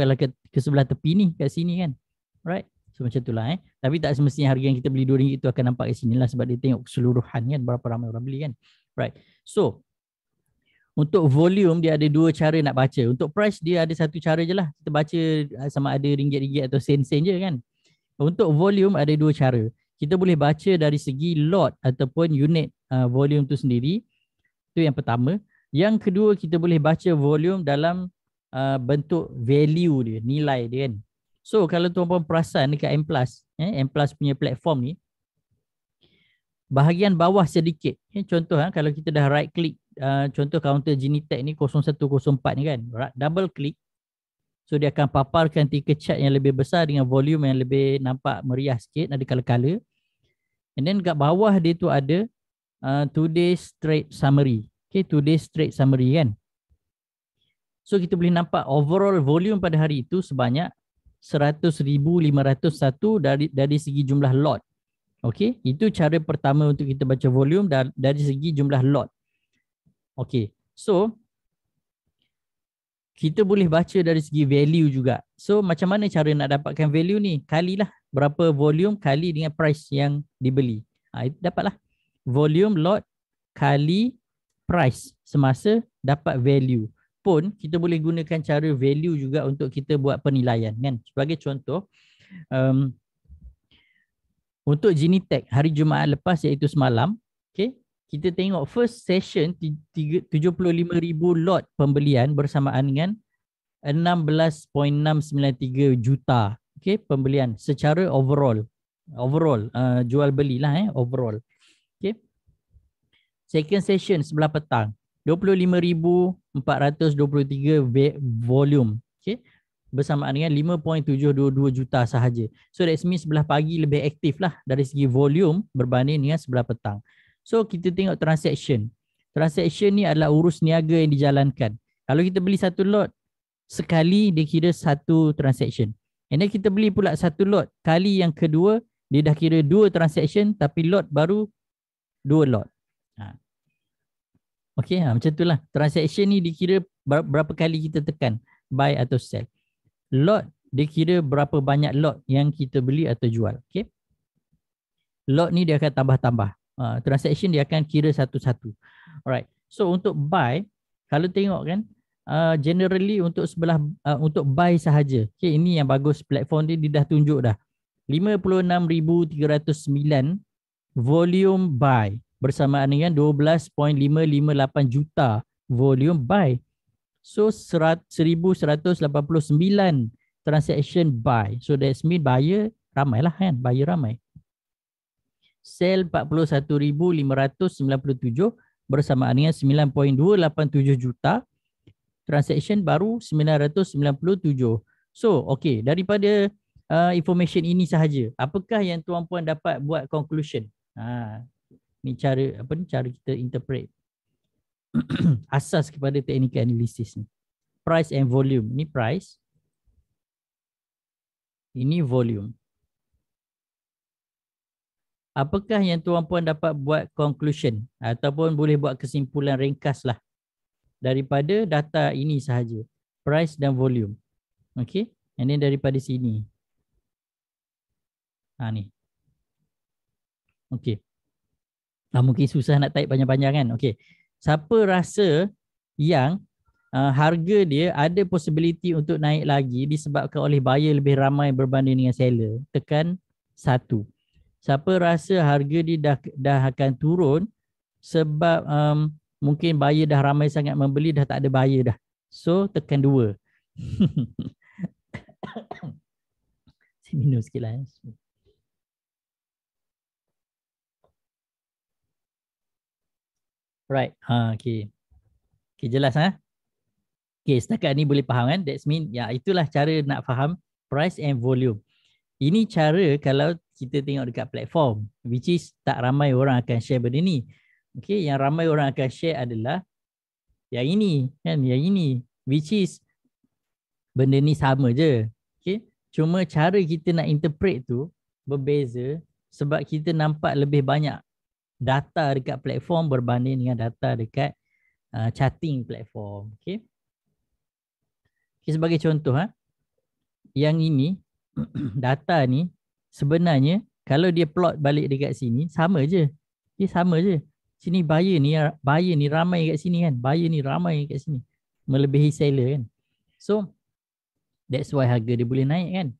ke sebelah tepi ni, kat sini kan. Right? So macam itulah Tapi tak semestinya harga yang kita beli RM2 itu akan nampak kat sini lah sebab dia tengok keseluruhan kan, berapa ramai orang beli kan. Right. So untuk volume dia ada 2 cara nak baca. Untuk price dia ada 1 cara je lah. Kita baca sama ada ringgit-ringgit atau sen-sen je kan. Untuk volume ada 2 cara. Kita boleh baca dari segi lot ataupun unit volume tu sendiri. Itu yang pertama. Yang kedua, kita boleh baca volume dalam bentuk value dia, nilai dia kan. So kalau tuan-puan perasan dekat M+, M+ punya platform ni, bahagian bawah sedikit. Contoh kalau kita dah right click, contoh counter Genitech ni 0104 ni kan, double click. So dia akan paparkan ticker chart yang lebih besar dengan volume yang lebih nampak meriah sikit, ada color-color. And then kat bawah dia tu ada today's trade summary. Okay, today's trade summary kan. So kita boleh nampak overall volume pada hari itu sebanyak 100,501 dari segi jumlah lot. Okay, itu cara pertama untuk kita baca volume dari segi jumlah lot. Okay, so kita boleh baca dari segi value juga. So macam mana cara nak dapatkan value ni? Kalilah berapa volume kali dengan price yang dibeli. Dapatlah volume lot kali price semasa dapat value. Pun kita boleh gunakan cara value juga untuk kita buat penilaian kan. Sebagai contoh, untuk Genitech hari Jumaat lepas iaitu semalam, okay, kita tengok first session 75,000 lot pembelian bersamaan dengan 16.693 juta, okay, pembelian secara overall jual belilah overall. Okay. Second session sebelah petang 25,423 volume, okay, bersamaan dengan 5.722 juta sahaja. So that means sebelah pagi lebih aktif lah dari segi volume berbanding dengan sebelah petang. So kita tengok transaction. Transaction ni adalah urus niaga yang dijalankan. Kalau kita beli satu lot, sekali dia kira satu transaction. And then kita beli pula satu lot, kali yang kedua, dia dah kira 2 transaction tapi lot baru 2 lot. Okay, macam itulah. Transaction ni dikira berapa kali kita tekan, buy atau sell. Lot, dia kira berapa banyak lot yang kita beli atau jual. Okay. Lot ni dia akan tambah-tambah. Transaction dia akan kira satu-satu. Alright. So untuk buy, kalau tengok kan, generally untuk untuk buy sahaja. Okay, ini yang bagus platform dia dah tunjuk dah. 56,309 volume buy bersamaan dengan 12.558 juta volume buy. So 1,189 transaction buy. So that's mean buyer ramai lah kan, buyer ramai. Sell 41,597 bersamaan dengan 9.287 juta. Transaction baru 997. So okay, daripada information ini sahaja, apakah yang tuan-puan dapat buat conclusion? Ni cara cara kita interpret asas kepada teknik analisis ni. Price and volume. Ni price. Ini volume. Apakah yang tuan-puan dapat buat conclusion ataupun boleh buat kesimpulan ringkas lah daripada data ini sahaja, price dan volume. Okay, and then daripada sini ni. Okay, mungkin susah nak type panjang-panjang kan. Okay, siapa rasa yang harga dia ada possibility untuk naik lagi disebabkan oleh buyer lebih ramai berbanding dengan seller, tekan 1. Siapa rasa harga dia dah akan turun sebab mungkin buyer dah ramai sangat membeli, dah tak ada buyer dah, so tekan 2. Saya minum sikit lah. Right, okay. Okay, jelas Okay, setakat ni boleh faham kan? That's mean, ya, itulah cara nak faham price and volume. Ini cara kalau kita tengok dekat platform, which is tak ramai orang akan share benda ni. Okay, yang ramai orang akan share adalah yang ini kan, yang ini, which is benda ni sama je. Okay, cuma cara kita nak interpret tu berbeza sebab kita nampak lebih banyak data dekat platform berbanding dengan data dekat charting platform. Okay, sebagai contoh yang ini data ni sebenarnya kalau dia plot balik dekat sini sama je. Dia sama je. Sini buyer ni ramai kat sini kan. Buyer ni ramai kat sini. Melebihi seller kan. So that's why harga dia boleh naik kan.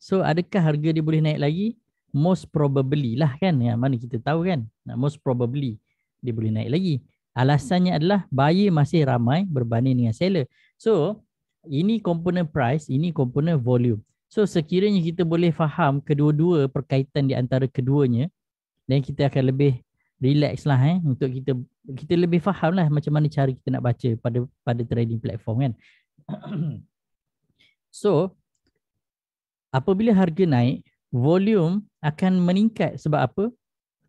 So adakah harga dia boleh naik lagi? Most probably lah kan. Yang mana kita tahu kan. Most probably dia boleh naik lagi. Alasannya adalah buyer masih ramai berbanding dengan seller. So ini komponen price, ini komponen volume. So sekiranya kita boleh faham kedua-dua perkaitan di antara keduanya, dan kita akan lebih relax lah untuk kita lebih faham lah macam mana cara kita nak baca pada trading platform kan. So apabila harga naik, volume akan meningkat sebab apa?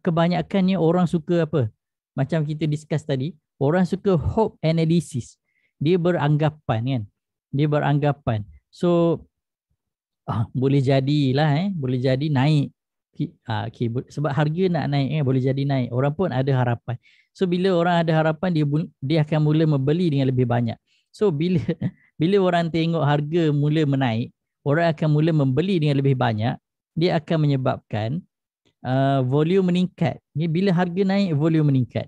Kebanyakannya orang suka apa? Macam kita discuss tadi, orang suka hope analysis. Dia beranggapan kan. Dia beranggapan. So boleh jadilah boleh jadi naik. Okay. Sebab harga nak naik boleh jadi naik. Orang pun ada harapan. So bila orang ada harapan, dia akan mula membeli dengan lebih banyak. So bila orang tengok harga mula menaik, orang akan mula membeli dengan lebih banyak. Dia akan menyebabkan volume meningkat. Bila harga naik, volume meningkat.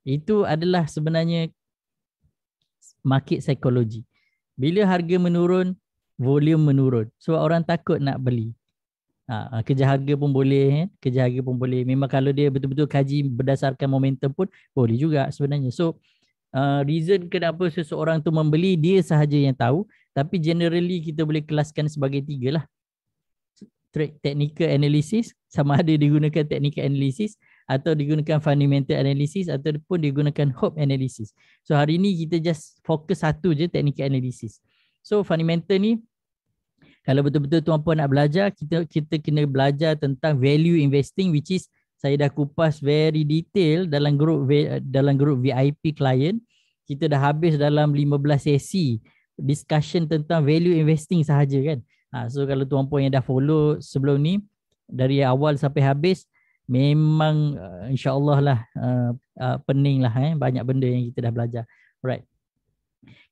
Itu adalah sebenarnya market psychology. Bila harga menurun, volume menurun. Sebab orang takut nak beli. Kejar harga pun boleh. Kejar harga pun boleh. Memang kalau dia betul-betul kaji berdasarkan momentum pun boleh juga sebenarnya. So reason kenapa seseorang tu membeli, dia sahaja yang tahu. Tapi generally kita boleh kelaskan sebagai 3 lah. Technical analysis, sama ada digunakan technical analysis atau digunakan fundamental analysis ataupun digunakan hope analysis. So hari ni kita just fokus satu je, technical analysis. So fundamental ni kalau betul-betul tuan-puan nak belajar, kita kena belajar tentang value investing, which is saya dah kupas very detail dalam grup VIP client. Kita dah habis dalam 15 sesi discussion tentang value investing sahaja kan. So kalau tuan-puan yang dah follow sebelum ni dari awal sampai habis, memang insya-Allah lah pening lah banyak benda yang kita dah belajar. Alright.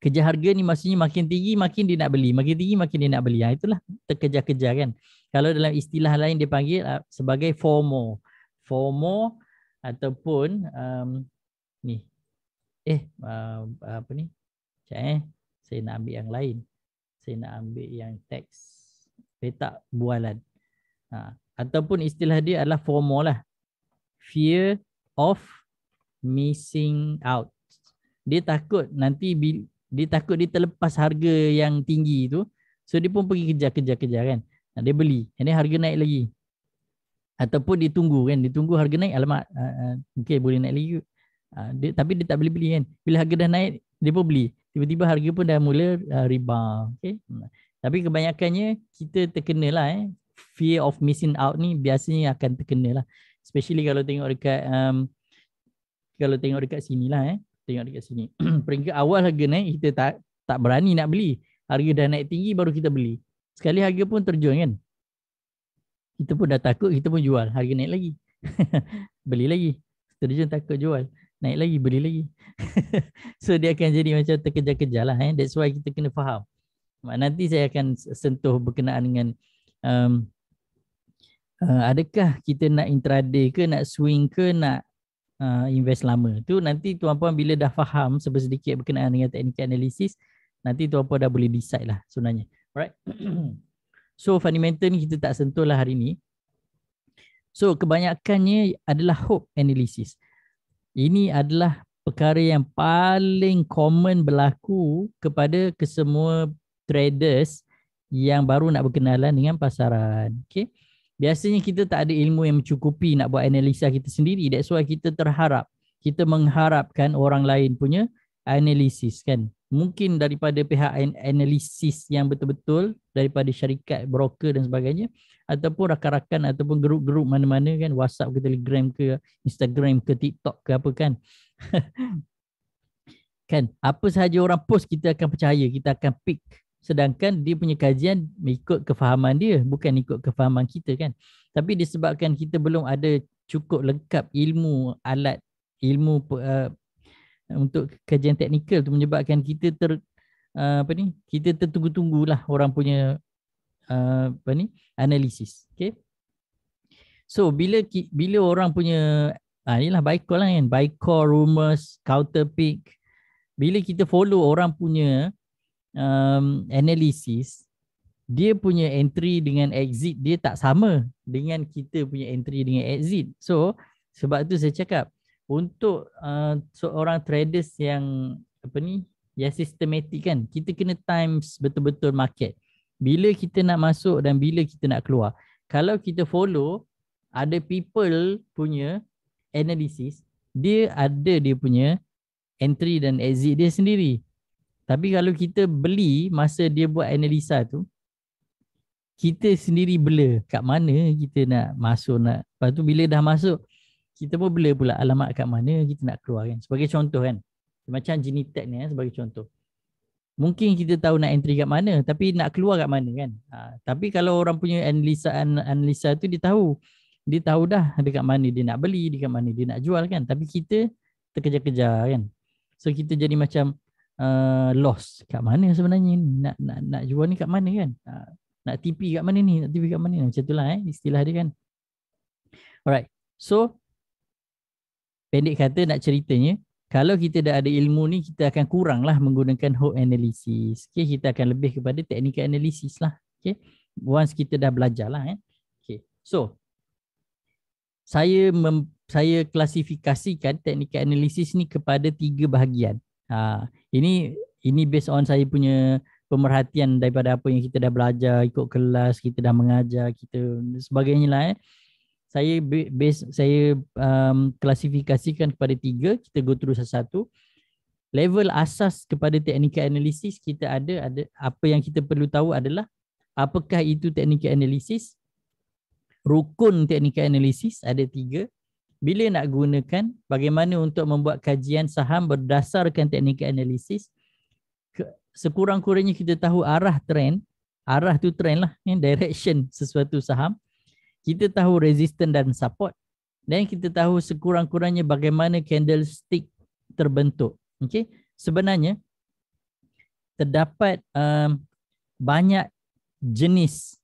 Kejar harga ni maksudnya makin tinggi makin dia nak beli, makin tinggi makin dia nak beli. Itulah terkejar-kejar kan. Kalau dalam istilah lain dia panggil sebagai FOMO. FOMO ataupun ni apa ni? Saya nak ambil yang lain. Saya nak ambil yang teks petak bualan. Ataupun istilah dia adalah FOMO lah. Fear of missing out. Dia takut nanti dia takut dia terlepas harga yang tinggi tu. So dia pun pergi kejar-kejar kan. Dia beli. Ini harga naik lagi. Ataupun dia tunggu kan. Dia tunggu harga naik. Alamak. Okay boleh naik lagi. Tapi dia tak beli-beli kan. Bila harga dah naik, dia pun beli. Tiba-tiba harga pun dah mula rebound. Okay. Tapi kebanyakannya kita terkena lah fear of missing out ni biasanya akan terkena lah. Especially kalau tengok dekat sini lah Tengok dekat sini. Peringkat awal harga naik, kita tak berani nak beli. Harga dah naik tinggi baru kita beli. Sekali harga pun terjun kan. Kita pun dah takut, kita pun jual. Harga naik lagi. Beli lagi. Terjun takut jual. Naik lagi, beli lagi. So dia akan jadi macam terkejar-kejar lah. That's why kita kena faham. Nanti saya akan sentuh berkenaan dengan adakah kita nak intraday ke, nak swing ke, nak invest lama. Tu nanti tuan-puan bila dah faham sedikit berkenaan dengan teknik analisis, nanti tuan-puan dah boleh decide lah sebenarnya. Alright. So fundamental ni kita tak sentuh lah hari ni. So kebanyakannya adalah hope analysis. Ini adalah perkara yang paling common berlaku kepada kesemua traders yang baru nak berkenalan dengan pasaran. Okay. Biasanya kita tak ada ilmu yang mencukupi nak buat analisa kita sendiri. That's why kita mengharapkan orang lain punya analisis kan. Mungkin daripada pihak analisis yang betul-betul, daripada syarikat, broker dan sebagainya, ataupun rakan-rakan ataupun grup-grup mana-mana kan, WhatsApp ke, Telegram ke, Instagram ke, TikTok ke apa kan. Kan, apa sahaja orang post kita akan percaya, kita akan pick. Sedangkan dia punya kajian mengikut kefahaman dia, bukan ikut kefahaman kita kan. Tapi disebabkan kita belum ada cukup lengkap ilmu, alat, ilmu untuk kajian teknikal tu, menyebabkan kita kita tertunggu-tunggulah orang punya analisis. Okay. So bila orang punya inilah buy call lah kan, buy call, rumors, counter pick. Bila kita follow orang punya analisis, dia punya entry dengan exit dia tak sama dengan kita punya entry dengan exit. So sebab tu saya cakap untuk seorang traders yang yang sistematik kan, kita kena times betul-betul market. Bila kita nak masuk dan bila kita nak keluar. Kalau kita follow ada people punya analisis, dia punya entry dan exit dia sendiri. Tapi kalau kita beli masa dia buat analisa tu, kita sendiri blur kat mana kita nak masuk nak. Lepas tu bila dah masuk, kita pun blur pula alamat kat mana kita nak keluar kan. Sebagai contoh kan. Macam Genitek ni sebagai contoh. Mungkin kita tahu nak entry kat mana, tapi nak keluar kat mana kan. Tapi kalau orang punya analisa tu dia tahu dah dekat mana dia nak beli, dekat mana dia nak jual kan. Tapi kita terkejar-kejar kan. So kita jadi macam loss kat mana sebenarnya ni, nak jual ni kat mana kan, nak TP kat mana ni, nak TP kat mana ni, macam itulah istilah dia kan. Alright, so pendek kata nak ceritanya, kalau kita dah ada ilmu ni, kita akan kuranglah menggunakan hope analysis. Okay, kita akan lebih kepada teknikal analisis lah. Okay, once kita dah belajar lah. Okay, so saya klasifikasikan teknikal analisis ni kepada 3 bahagian. Ini based on saya punya pemerhatian daripada apa yang kita dah belajar, ikut kelas, kita dah mengajar, kita sebagainya lah. Saya klasifikasikan kepada 3, kita go through satu-satu. Level asas kepada teknikal analisis kita ada apa yang kita perlu tahu adalah apakah itu teknikal analisis. Rukun teknikal analisis ada 3. bila nak gunakan, bagaimana untuk membuat kajian saham berdasarkan teknik analisis. Sekurang-kurangnya kita tahu arah trend, arah tu trend lah, direction sesuatu saham. Kita tahu resistance dan support, dan kita tahu sekurang-kurangnya bagaimana candlestick terbentuk. Okay? Sebenarnya terdapat banyak jenis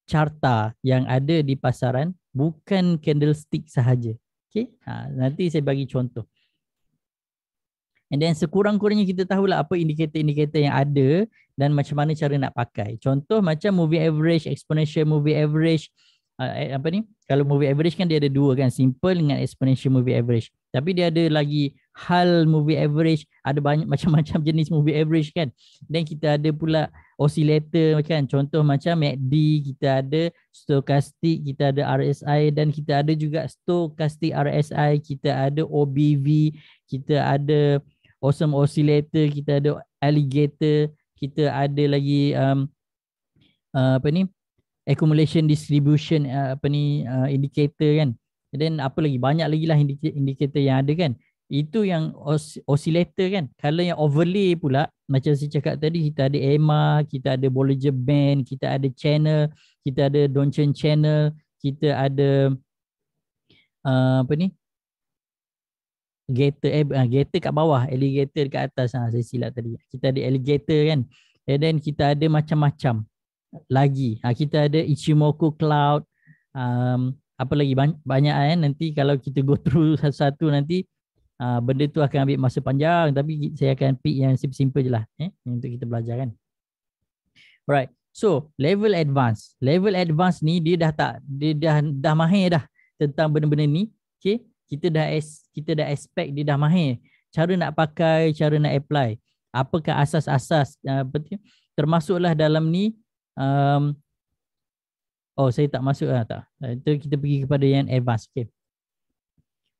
carta yang ada di pasaran, bukan candlestick sahaja. Okay? Nanti saya bagi contoh. And then sekurang-kurangnya kita tahulah apa indikator-indikator yang ada dan macam mana cara nak pakai. Contoh macam moving average, exponential moving average. Apa ni? Kalau moving average kan dia ada dua kan, simple dengan exponential moving average. Tapi dia ada lagi hal moving average, ada banyak macam-macam jenis moving average kan. Dan kita ada pula oscillator kan. Contoh macam MACD, kita ada stochastic, kita ada RSI, dan kita ada juga stochastic RSI, kita ada OBV, kita ada awesome oscillator, kita ada alligator, kita ada lagi apa ni, accumulation distribution indicator kan. Dan apa lagi, banyak lagi lah indikator yang ada kan. Itu yang oscillator kan. Kalau yang overlay pula, macam saya cakap tadi, kita ada EMA, kita ada Bollinger Band, kita ada channel, kita ada Donchian channel, kita ada apa ni, gator kat bawah, alligator kat atas. Saya silap tadi. Kita ada alligator kan. And then kita ada macam-macam lagi. Kita ada Ichimoku cloud. Apa lagi banyak kan. Nanti kalau kita go through satu-satu nanti benda tu akan ambil masa panjang, tapi saya akan pick yang simple je lah untuk kita belajar kan. Alright. So, level advance. Level advance ni dia dah mahir dah tentang benda-benda ni. Okay. Kita dah expect dia dah mahir. Cara nak pakai, cara nak apply. Apakah asas-asas, termasuklah dalam ni. Saya tak masuk lah, tak. Itu kita pergi kepada yang advance. Okay.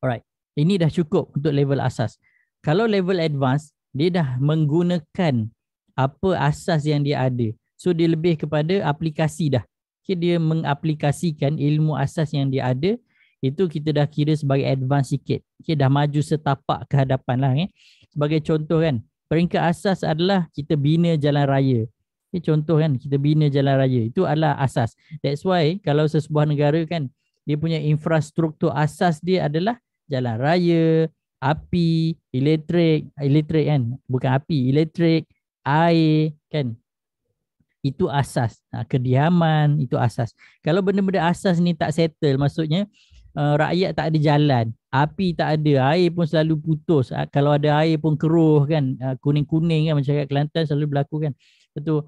Alright. Ini dah cukup untuk level asas. Kalau level advance, dia dah menggunakan apa asas yang dia ada. So dia lebih kepada aplikasi dah. Okay, dia mengaplikasikan ilmu asas yang dia ada. Itu kita dah kira sebagai advance sikit. Okay, dah maju setapak ke hadapan lah. Sebagai contoh kan, peringkat asas adalah kita bina jalan raya. Okay, contoh kan, kita bina jalan raya. Itu adalah asas. That's why kalau sesebuah negara kan, dia punya infrastruktur asas dia adalah jalan raya, api, elektrik kan, bukan api, elektrik, air kan. Itu asas. Kediaman, itu asas. Kalau benda-benda asas ni tak settle, maksudnya rakyat tak ada jalan, api tak ada, air pun selalu putus. Kalau ada air pun keruh kan, kuning-kuning kan, macam kat Kelantan selalu berlaku kan. Betul.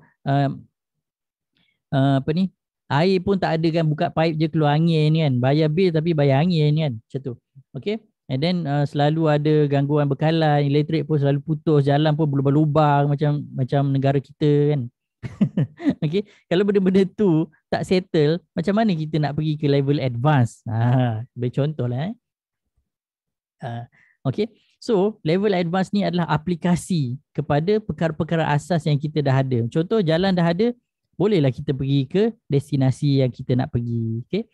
Apa ni, air pun tak ada kan, buka pipe je keluar angin kan, bayar bil tapi bayar angin kan, macam tu. Okay. And then selalu ada gangguan bekalan, elektrik pun selalu putus, jalan pun berlubang-lubang macam negara kita kan. Okay. Kalau benda-benda tu tak settle, macam mana kita nak pergi ke level advance? Bercontoh lah. Okay. So level advance ni adalah aplikasi kepada perkara-perkara asas yang kita dah ada. Contoh jalan dah ada, bolehlah kita pergi ke destinasi yang kita nak pergi. Okay.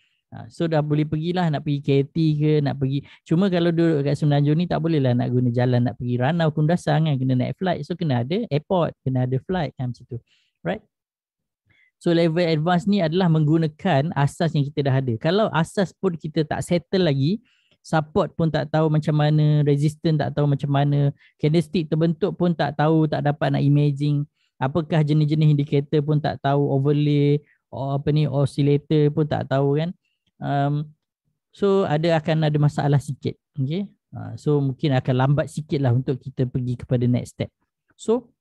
So dah boleh pergilah, nak pergi KT ke, nak pergi. Cuma kalau duduk kat Semenanjung ni tak bolehlah nak guna jalan nak pergi Ranau Kundasang kan, kena naik flight. So kena ada airport, kena ada flight kan, macam tu. Right? So level advance ni adalah menggunakan asas yang kita dah ada. Kalau asas pun kita tak settle lagi, support pun tak tahu macam mana, resistance tak tahu macam mana, candlestick terbentuk pun tak tahu, tak dapat nak imaging, apakah jenis-jenis indikator pun tak tahu, overlay, oscillator pun tak tahu kan. So akan ada masalah sikit. Okay? So mungkin akan lambat sikit lah untuk kita pergi kepada next step. So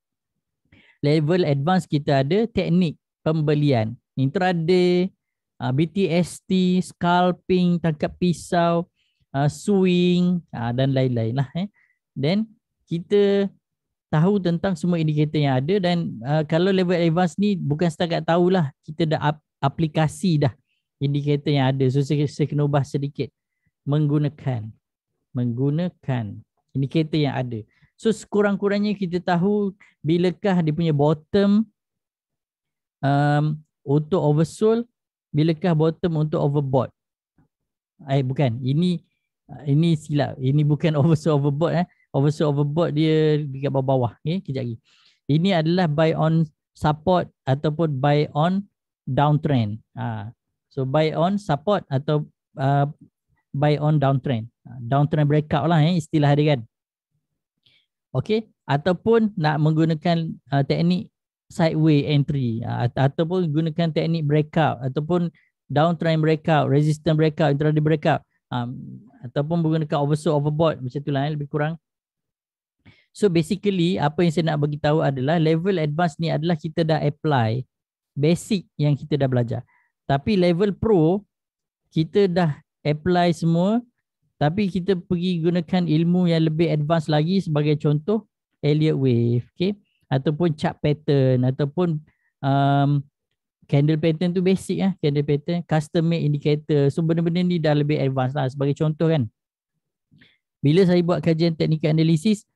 level advance kita ada teknik pembelian, intraday, BTST, scalping, tangkap pisau, swing dan lain-lain lah. Then kita tahu tentang semua indikator yang ada, dan kalau level advance ni bukan setakat tahulah, kita dah aplikasi dah indikator yang ada. So saya kena ubah sedikit, menggunakan indikator yang ada. So sekurang-kurangnya kita tahu bilakah dia punya bottom untuk oversold, bilakah bottom untuk overbought. Bukan. Ini silap. Ini bukan oversold overbought. Oversold overbought dia dekat bawah-bawah. Okay, kejap lagi. Ini adalah buy on support ataupun buy on downtrend. So buy on support atau buy on downtrend. Downtrend breakout lah istilah dia kan. Okay. Ataupun nak menggunakan teknik sideway entry ataupun gunakan teknik breakout ataupun downtrend breakout, resistance breakout, intraday breakout, ataupun menggunakan oversold overbought macam tu lah lebih kurang. So basically apa yang saya nak bagi tahu adalah level advance ni adalah kita dah apply basic yang kita dah belajar. Tapi level pro kita dah apply semua, tapi kita pergi gunakan ilmu yang lebih advance lagi, sebagai contoh Elliott wave, okay? Ataupun chart pattern, ataupun candle pattern tu basic candle pattern, custom made indicator. So benda-benda ni dah lebih advance lah, sebagai contoh kan. Bila saya buat kajian technical analysis,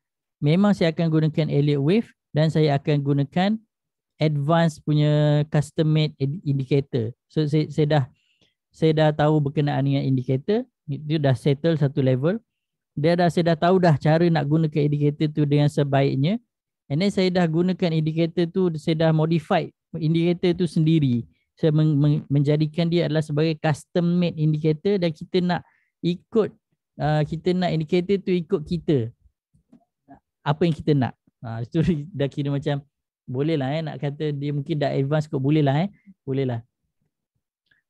memang saya akan gunakan Elliott wave dan saya akan gunakan advance punya custom made indicator. So saya dah tahu berkenaan dengan indicator, dia dah settle satu level. Saya dah tahu dah cara nak gunakan indicator tu dengan sebaiknya. And then saya dah gunakan indicator tu, saya dah modify indicator tu sendiri. Saya menjadikan dia adalah sebagai custom made indicator dan kita nak ikut, kita nak indicator tu ikut kita. Apa yang kita nak. Itu dah kira macam boleh lah nak kata dia mungkin dah advance kot, boleh lah boleh lah.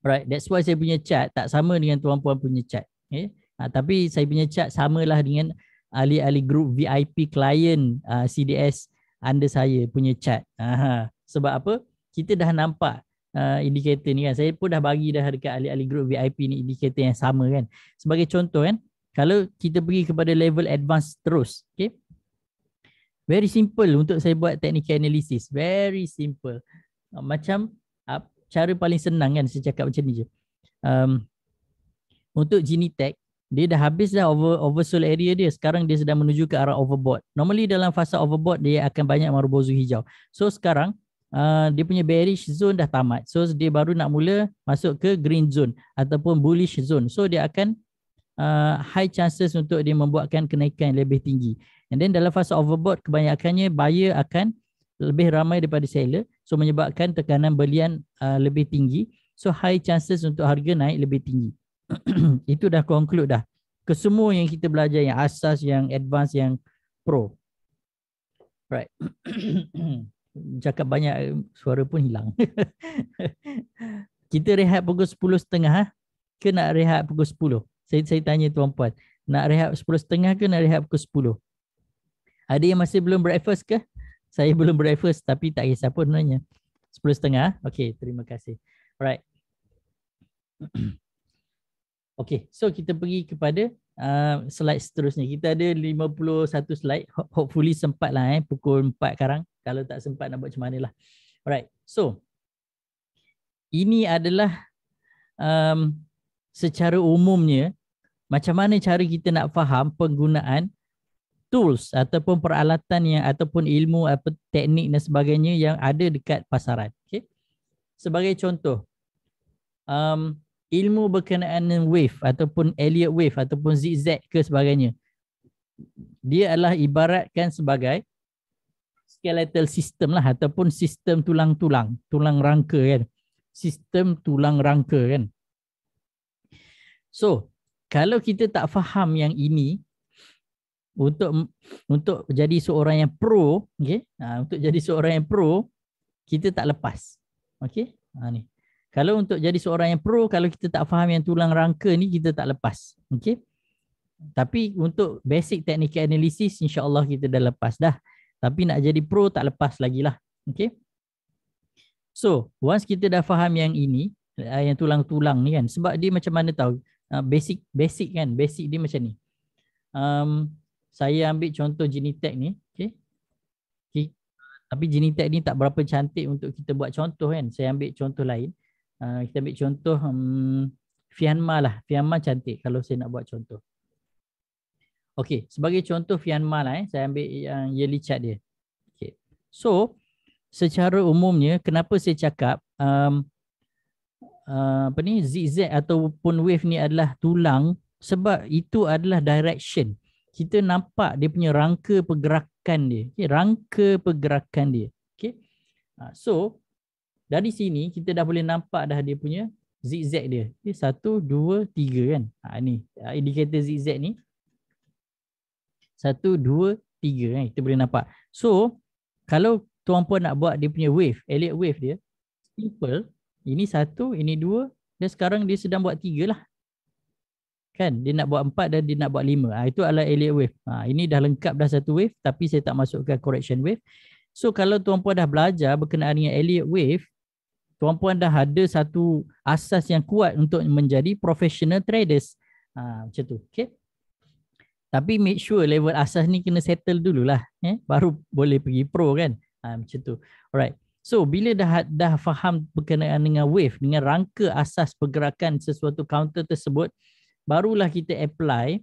Alright, that's why saya punya chart tak sama dengan tuan-puan punya chart. Okay? Tapi saya punya chart samalah dengan ahli-ahli group VIP client CDS under saya punya chart. Sebab apa? Kita dah nampak indikator ni kan. Saya pun dah bagi dah dekat ahli-ahli group VIP ni indikator yang sama kan. Sebagai contoh kan, kalau kita pergi kepada level advance terus, okay? Very simple untuk saya buat technical analysis. Very simple. Macam cara paling senang kan saya cakap macam ni je. Untuk Genitech, dia dah habis dah oversold area dia. Sekarang dia sedang menuju ke arah overbought. Normally dalam fasa overbought dia akan banyak marubozu hijau. So sekarang dia punya bearish zone dah tamat. So dia baru nak mula masuk ke green zone ataupun bullish zone. So dia akan high chances untuk dia membuatkan kenaikan yang lebih tinggi. And then dalam fasa overbought kebanyakannya buyer akan lebih ramai daripada seller. So menyebabkan tekanan belian lebih tinggi. So high chances untuk harga naik lebih tinggi. Itu dah conclude dah. Kesemua yang kita belajar, yang asas, yang advance, yang pro. Right. Cakap banyak suara pun hilang. Kita rehat pukul 10.30 ke nak rehat pukul 10? Saya tanya tuan-puan. Nak rehat 10.30 ke nak rehat pukul 10? Ada yang masih belum breakfast ke? Saya belum breakfast tapi tak kisah pun sebenarnya. 10.30. Okey, terima kasih. Alright. Okay, so kita pergi kepada slide seterusnya. Kita ada 51 slide. Hopefully sempat lah pukul 4 sekarang. Kalau tak sempat nak buat macam mana lah. Alright, so ini adalah secara umumnya macam mana cara kita nak faham penggunaan tools ataupun peralatan yang ataupun ilmu atau teknik dan sebagainya yang ada dekat pasaran. Okay? Sebagai contoh, ilmu berkenaan wave ataupun Elliott wave ataupun zigzag ke sebagainya. Dia adalah ibaratkan sebagai skeletal system lah ataupun sistem tulang-tulang, tulang rangka kan. Sistem tulang rangka kan. So, kalau kita tak faham yang ini, untuk jadi seorang yang pro, okay? Untuk jadi seorang yang pro, kita tak lepas. Okay? Ni. Kalau untuk jadi seorang yang pro, kalau kita tak faham yang tulang rangka ni, kita tak lepas. Okay? Tapi untuk basic technical analysis, insyaAllah kita dah lepas dah. Tapi nak jadi pro, tak lepas lagi lah. Okay? So, once kita dah faham yang ini, yang tulang-tulang ni kan, sebab dia macam mana tahu? Basic kan, basic dia macam ni. Saya ambil contoh Genitech ni. Okay? Tapi Genitech ni tak berapa cantik untuk kita buat contoh kan. Saya ambil contoh lain. Kita ambil contoh Fianma lah. Fianma cantik kalau saya nak buat contoh. Okey, sebagai contoh Fianma lah saya ambil yang yearly chart dia. Okay. So, secara umumnya kenapa saya cakap apa ni, zigzag ataupun wave ni adalah tulang sebab itu adalah direction. Kita nampak dia punya rangka pergerakan dia. Okay, rangka pergerakan dia. Okay. So dari sini kita dah boleh nampak dah dia punya zigzag dia. Okay, 1, 2, 3 kan. Ni indikator zigzag ni. 1, 2, 3 kan. Kita boleh nampak. So kalau tuan-puan nak buat dia punya wave, Elliott wave dia, simple. Ini 1, ini 2, dan sekarang dia sedang buat 3 lah. Kan, dia nak buat 4 dan dia nak buat 5. Itu adalah Elliott wave. Ini dah lengkap dah satu wave, tapi saya tak masukkan correction wave. So kalau tuan-puan dah belajar berkenaan dengan Elliott wave, tuan-puan dah ada satu asas yang kuat untuk menjadi professional traders. Macam tu. Okay. Tapi make sure level asas ni kena settle dululah. Baru boleh pergi pro kan. Macam tu. Alright. So bila dah faham berkenaan dengan wave, dengan rangka asas pergerakan sesuatu counter tersebut, barulah kita apply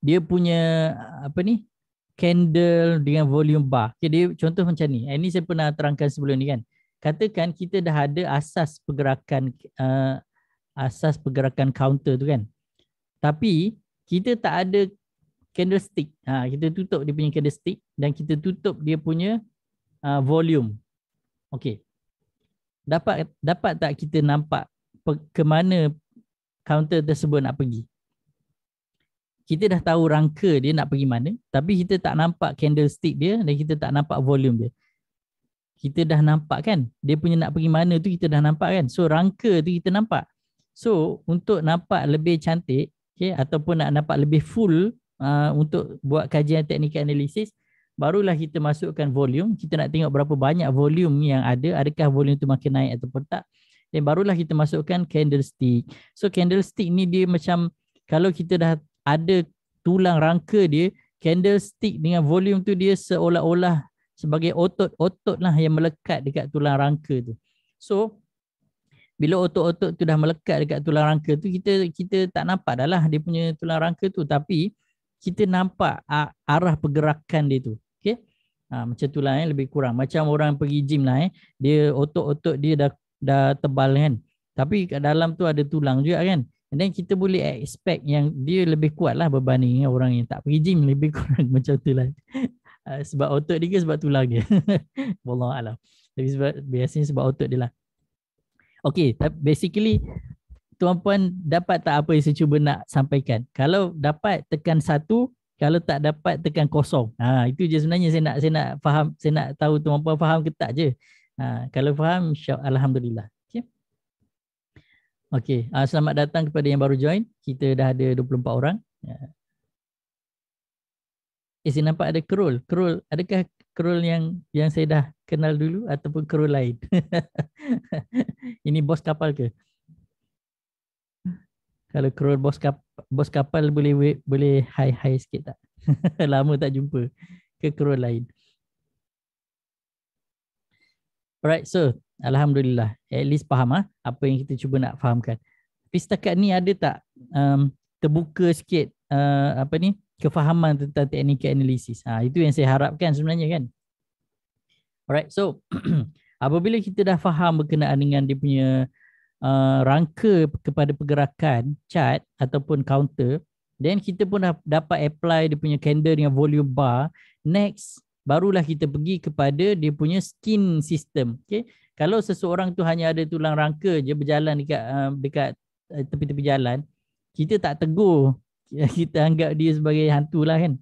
dia punya apa ni, candle dengan volume bar. Okay, dia contoh macam ni. Ini saya pernah terangkan sebelum ni kan. Katakan kita dah ada asas pergerakan counter tu kan. Tapi kita tak ada candlestick. Kita tutup dia punya candlestick dan kita tutup dia punya volume. Okey. Dapat tak kita nampak ke mana counter tersebut nak pergi? Kita dah tahu rangka dia nak pergi mana, tapi kita tak nampak candlestick dia dan kita tak nampak volume dia. Kita dah nampak kan? Dia punya nak pergi mana tu kita dah nampak kan? So rangka tu kita nampak. So untuk nampak lebih cantik, okay, ataupun nak nampak lebih full untuk buat kajian teknikal analisis, barulah kita masukkan volume. Kita nak tengok berapa banyak volume yang ada, adakah volume tu makin naik ataupun tak. Dan barulah kita masukkan candlestick. So candlestick ni dia macam, kalau kita dah ada tulang rangka dia, candlestick dengan volume tu dia seolah-olah sebagai otot-otot lah yang melekat dekat tulang rangka tu. So bila otot-otot tu dah melekat dekat tulang rangka tu, kita tak nampak dah lah dia punya tulang rangka tu, tapi kita nampak arah pergerakan dia tu. Okay? Macam tu lah lebih kurang. Macam orang pergi gym lah dia otot-otot dia dah tebal kan. Tapi kat dalam tu ada tulang juga kan. And then kita boleh expect yang dia lebih kuat lah berbanding orang yang tak pergi gym, lebih kurang macam tu lah. Sebab otot dia ke sebab tulang dia? Wallahualam. Tapi biasanya sebab otot dia lah. Okay, basically tuan-puan dapat tak apa yang saya cuba nak sampaikan? Kalau dapat tekan 1, kalau tak dapat tekan 0. Itu je sebenarnya saya nak faham, saya nak tahu tuan-puan faham ke tak je. Kalau faham, alhamdulillah. Okay, selamat datang kepada yang baru join. Kita dah ada 24 orang. Saya nampak ada Krul. Adakah Krul yang saya dah kenal dulu ataupun Krul lain? Ini bos kapal ke? Kalau Krul bos kapal boleh hi sikit tak? Lama tak jumpa. Ke Krul lain? Alright, so alhamdulillah, at least faham apa yang kita cuba nak fahamkan. Tapi setakat ni ada tak terbuka sikit kefahaman tentang teknikal analisis? Itu yang saya harapkan sebenarnya kan. Alright, so apabila kita dah faham berkenaan dengan dia punya rangka kepada pergerakan chart ataupun counter, then kita pun dah dapat apply dia punya candle dengan volume bar. Next, barulah kita pergi kepada dia punya skin system. Okay? Kalau seseorang tu hanya ada tulang rangka je berjalan dekat tepi-tepi jalan, kita tak tegur, kita anggap dia sebagai hantu lah kan.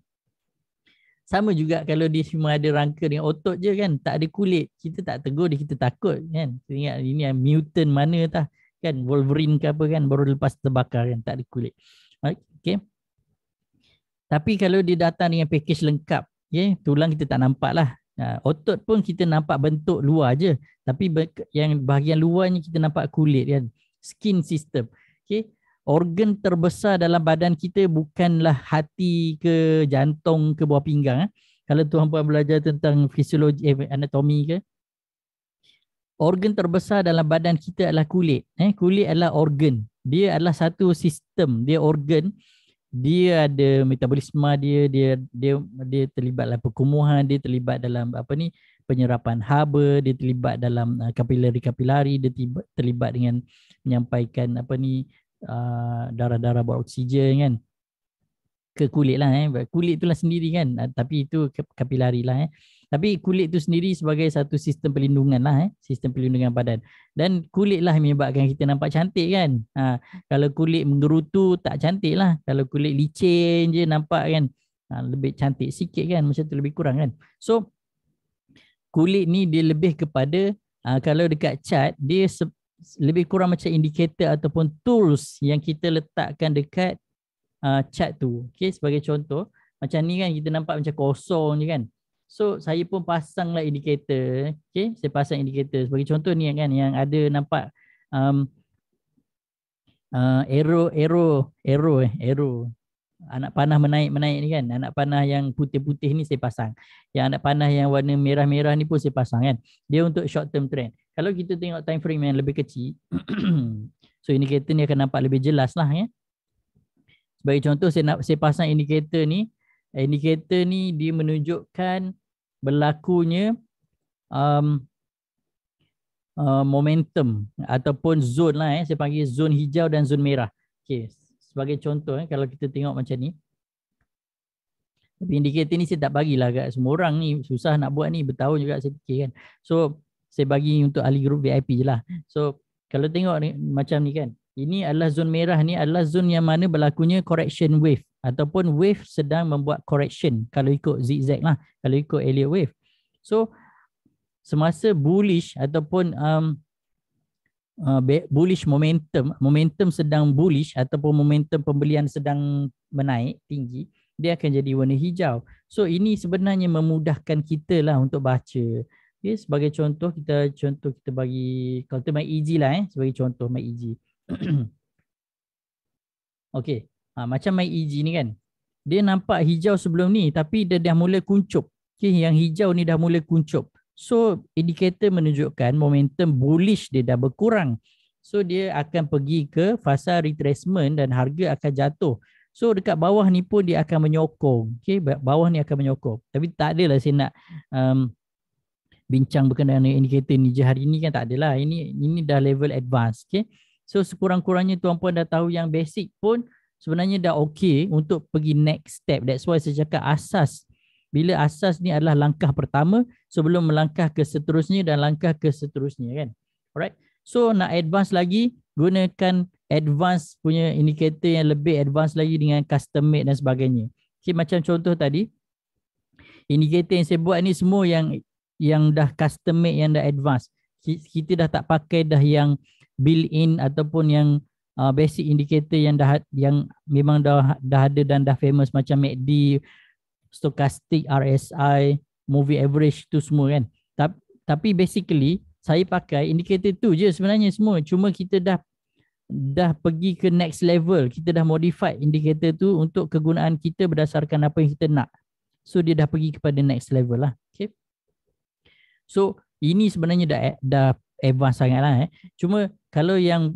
Sama juga kalau dia cuma ada rangka dengan otot je kan, tak ada kulit, kita tak tegur dia, kita takut kan. Kita ingat ini mutant mana tah kan, Wolverine ke apa kan, baru lepas terbakar kan, tak ada kulit. Okay. Tapi kalau dia datang dengan package lengkap, okay, tulang kita tak nampak lah. Otot pun kita nampak bentuk luar je, tapi yang bahagian luarnya kita nampak kulit kan. Skin system. Okay. Organ terbesar dalam badan kita bukanlah hati ke jantung ke buah pinggang. Kalau tuan-puan belajar tentang fisiologi, anatomi ke, organ terbesar dalam badan kita adalah kulit. Kulit adalah organ. Dia adalah satu sistem. Dia organ. Dia ada metabolisme dia terlibat dalam perkumuhan, dia terlibat dalam penyerapan haba, dia terlibat dalam kapilari-kapilari, dia terlibat dengan menyampaikan darah-darah beroksigen kan ke kulit lah kulit itulah sendiri kan, tapi itu kapilari lah tapi kulit itu sendiri sebagai satu sistem perlindungan lah sistem perlindungan badan, dan kulit lah menyebabkan kita nampak cantik kan. Kalau kulit menggerutu tak cantik lah, kalau kulit licin je nampak kan lebih cantik sikit kan, macam tu lebih kurang kan. So kulit ni dia lebih kepada kalau dekat chart dia lebih kurang macam indikator ataupun tools yang kita letakkan dekat chart tu. Okay, sebagai contoh macam ni kan, kita nampak macam kosong je kan. So saya pun pasanglah indikator. Okay, saya pasang indikator sebagai contoh ni kan, yang ada nampak arrow anak panah menaik ni kan, anak panah yang putih-putih ni saya pasang, yang anak panah yang warna merah-merah ni pun saya pasang kan. Dia untuk short term trend. Kalau kita tengok time frame yang lebih kecil so indikator ni akan nampak lebih jelas lah ya. Sebagai contoh saya pasang indikator ni. Indikator ni dia menunjukkan berlakunya momentum ataupun zone lah saya panggil zone hijau dan zone merah. Okey, sebagai contoh kalau kita tengok macam ni. Tapi indikator ni saya tak bagilah kat semua orang ni, susah nak buat ni, bertahun juga saya fikir kan. So saya bagi untuk ahli grup VIP je lah. So kalau tengok ni, macam ni kan, ini adalah zon merah ni adalah zon yang mana berlakunya correction wave ataupun wave sedang membuat correction kalau ikut zigzag lah, kalau ikut Elliott wave. So semasa bullish ataupun bullish momentum sedang bullish ataupun momentum pembelian sedang menaik tinggi, dia akan jadi warna hijau. So ini sebenarnya memudahkan kita lah untuk baca. Okay, sebagai contoh kita bagi kalau tu MACD lah sebagai contoh MACD. Okey, macam MACD ni kan, dia nampak hijau sebelum ni tapi dia dah mula kuncup. Okay, yang hijau ni dah mula kuncup. So indikator menunjukkan momentum bullish dia dah berkurang. So dia akan pergi ke fasa retracement dan harga akan jatuh. So dekat bawah ni pun dia akan menyokong. Okay, bawah ni akan menyokong. Tapi tak adalah saya nak bincang berkenaan dengan indikator ni je hari ni kan, tak adalah. Ini dah level advance. Okay. So sekurang-kurangnya tuan-puan dah tahu yang basic pun sebenarnya dah okay untuk pergi next step. That's why saya cakap asas. Bila asas ni adalah langkah pertama sebelum melangkah ke seterusnya dan langkah ke seterusnya kan. Alright. So nak advance lagi, gunakan advance punya indikator yang lebih advance lagi dengan custom made dan sebagainya. Okay, macam contoh tadi, indikator yang saya buat ni semua yang dah custom made, yang dah advance. Kita dah tak pakai dah yang built-in ataupun yang basic indicator yang memang dah ada dan dah famous macam MACD, stochastic, RSI, moving average tu semua kan. Tapi basically saya pakai indikator tu je sebenarnya semua. Cuma kita dah pergi ke next level. Kita dah modify indikator tu untuk kegunaan kita berdasarkan apa yang kita nak. So dia dah pergi kepada next level lah. Okay. So ini sebenarnya dah advance sangat lah. Cuma kalau yang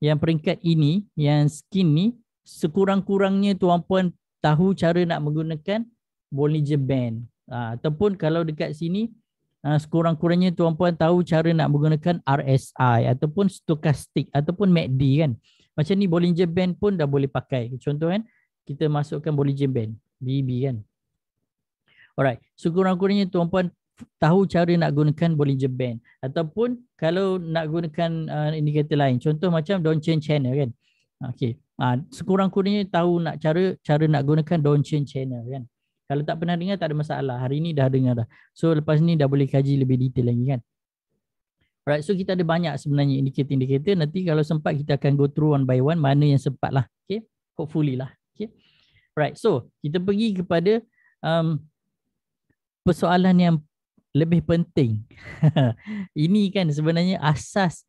peringkat ini, yang skin ni, sekurang-kurangnya tuan-puan tahu cara nak menggunakan Bollinger Band. Ataupun kalau dekat sini, sekurang-kurangnya tuan-puan tahu cara nak menggunakan RSI ataupun stochastic ataupun MACD kan. Macam ni Bollinger Band pun dah boleh pakai. Contoh kan, kita masukkan Bollinger Band, BB kan. Alright, sekurang-kurangnya tuan-puan tahu cara nak gunakan Bollinger Band. Ataupun kalau nak gunakan indikator lain, contoh macam downtrend channel kan. Okay. Sekurang-kurangnya tahu nak cara nak gunakan downtrend channel kan. Kalau tak pernah dengar tak ada masalah. Hari ni dah dengar dah. So lepas ni dah boleh kaji lebih detail lagi kan. Alright, so kita ada banyak sebenarnya indikator-indikator. Nanti kalau sempat kita akan go through one by one, mana yang sempat lah. Okay, hopefully lah. Okay. Alright, so kita pergi kepada persoalan yang lebih penting. Ini kan sebenarnya asas.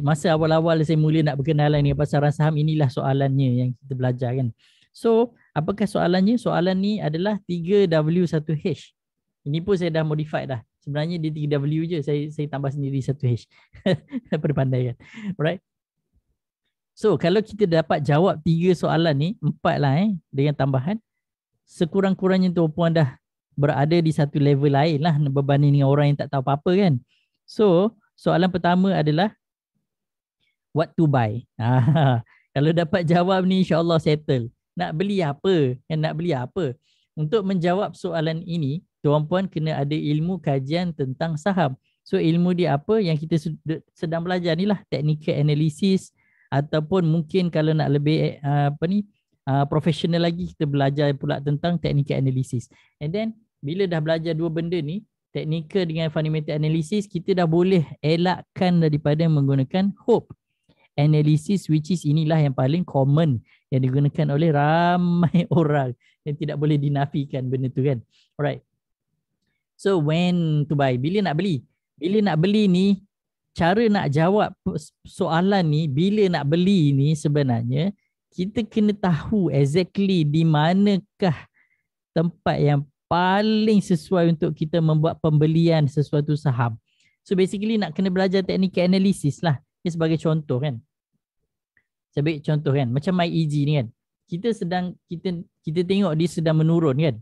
Masa awal-awal saya mula nak berkenalan dengan pasaran saham, inilah soalannya yang kita belajar kan. So, apakah soalannya? Soalan ni adalah 3W1H. Ini pun saya dah modify dah. Sebenarnya dia 3W je, saya tambah sendiri 1H. Pandai kan. Alright. So, kalau kita dapat jawab 3 soalan ni, 4 lah dengan tambahan, sekurang-kurangnya tuan-puan dah berada di satu level lain lah berbanding dengan orang yang tak tahu apa-apa kan. So soalan pertama adalah what to buy. Kalau dapat jawab ni insya-Allah settle. Nak beli apa? Nak beli apa? Untuk menjawab soalan ini, tuan-puan kena ada ilmu kajian tentang saham. So ilmu dia apa yang kita sedang belajar ni lah, technical analysis, ataupun mungkin kalau nak lebih profesional lagi, kita belajar pula tentang technical analysis. And then bila dah belajar dua benda ni, technical dengan fundamental analysis, kita dah boleh elakkan daripada menggunakan hope analysis, which is inilah yang paling common yang digunakan oleh ramai orang yang tidak boleh dinafikan benda tu kan. Alright. So when to buy? Bila nak beli? Bila nak beli ni, cara nak jawab soalan ni, bila nak beli ni sebenarnya kita kena tahu exactly di manakah tempat yang paling sesuai untuk kita membuat pembelian sesuatu saham. So basically nak kena belajar technical analysis lah. Ini sebagai contoh kan. Sebagai contoh kan. Macam MyEG ni kan. Kita tengok dia sedang menurun kan.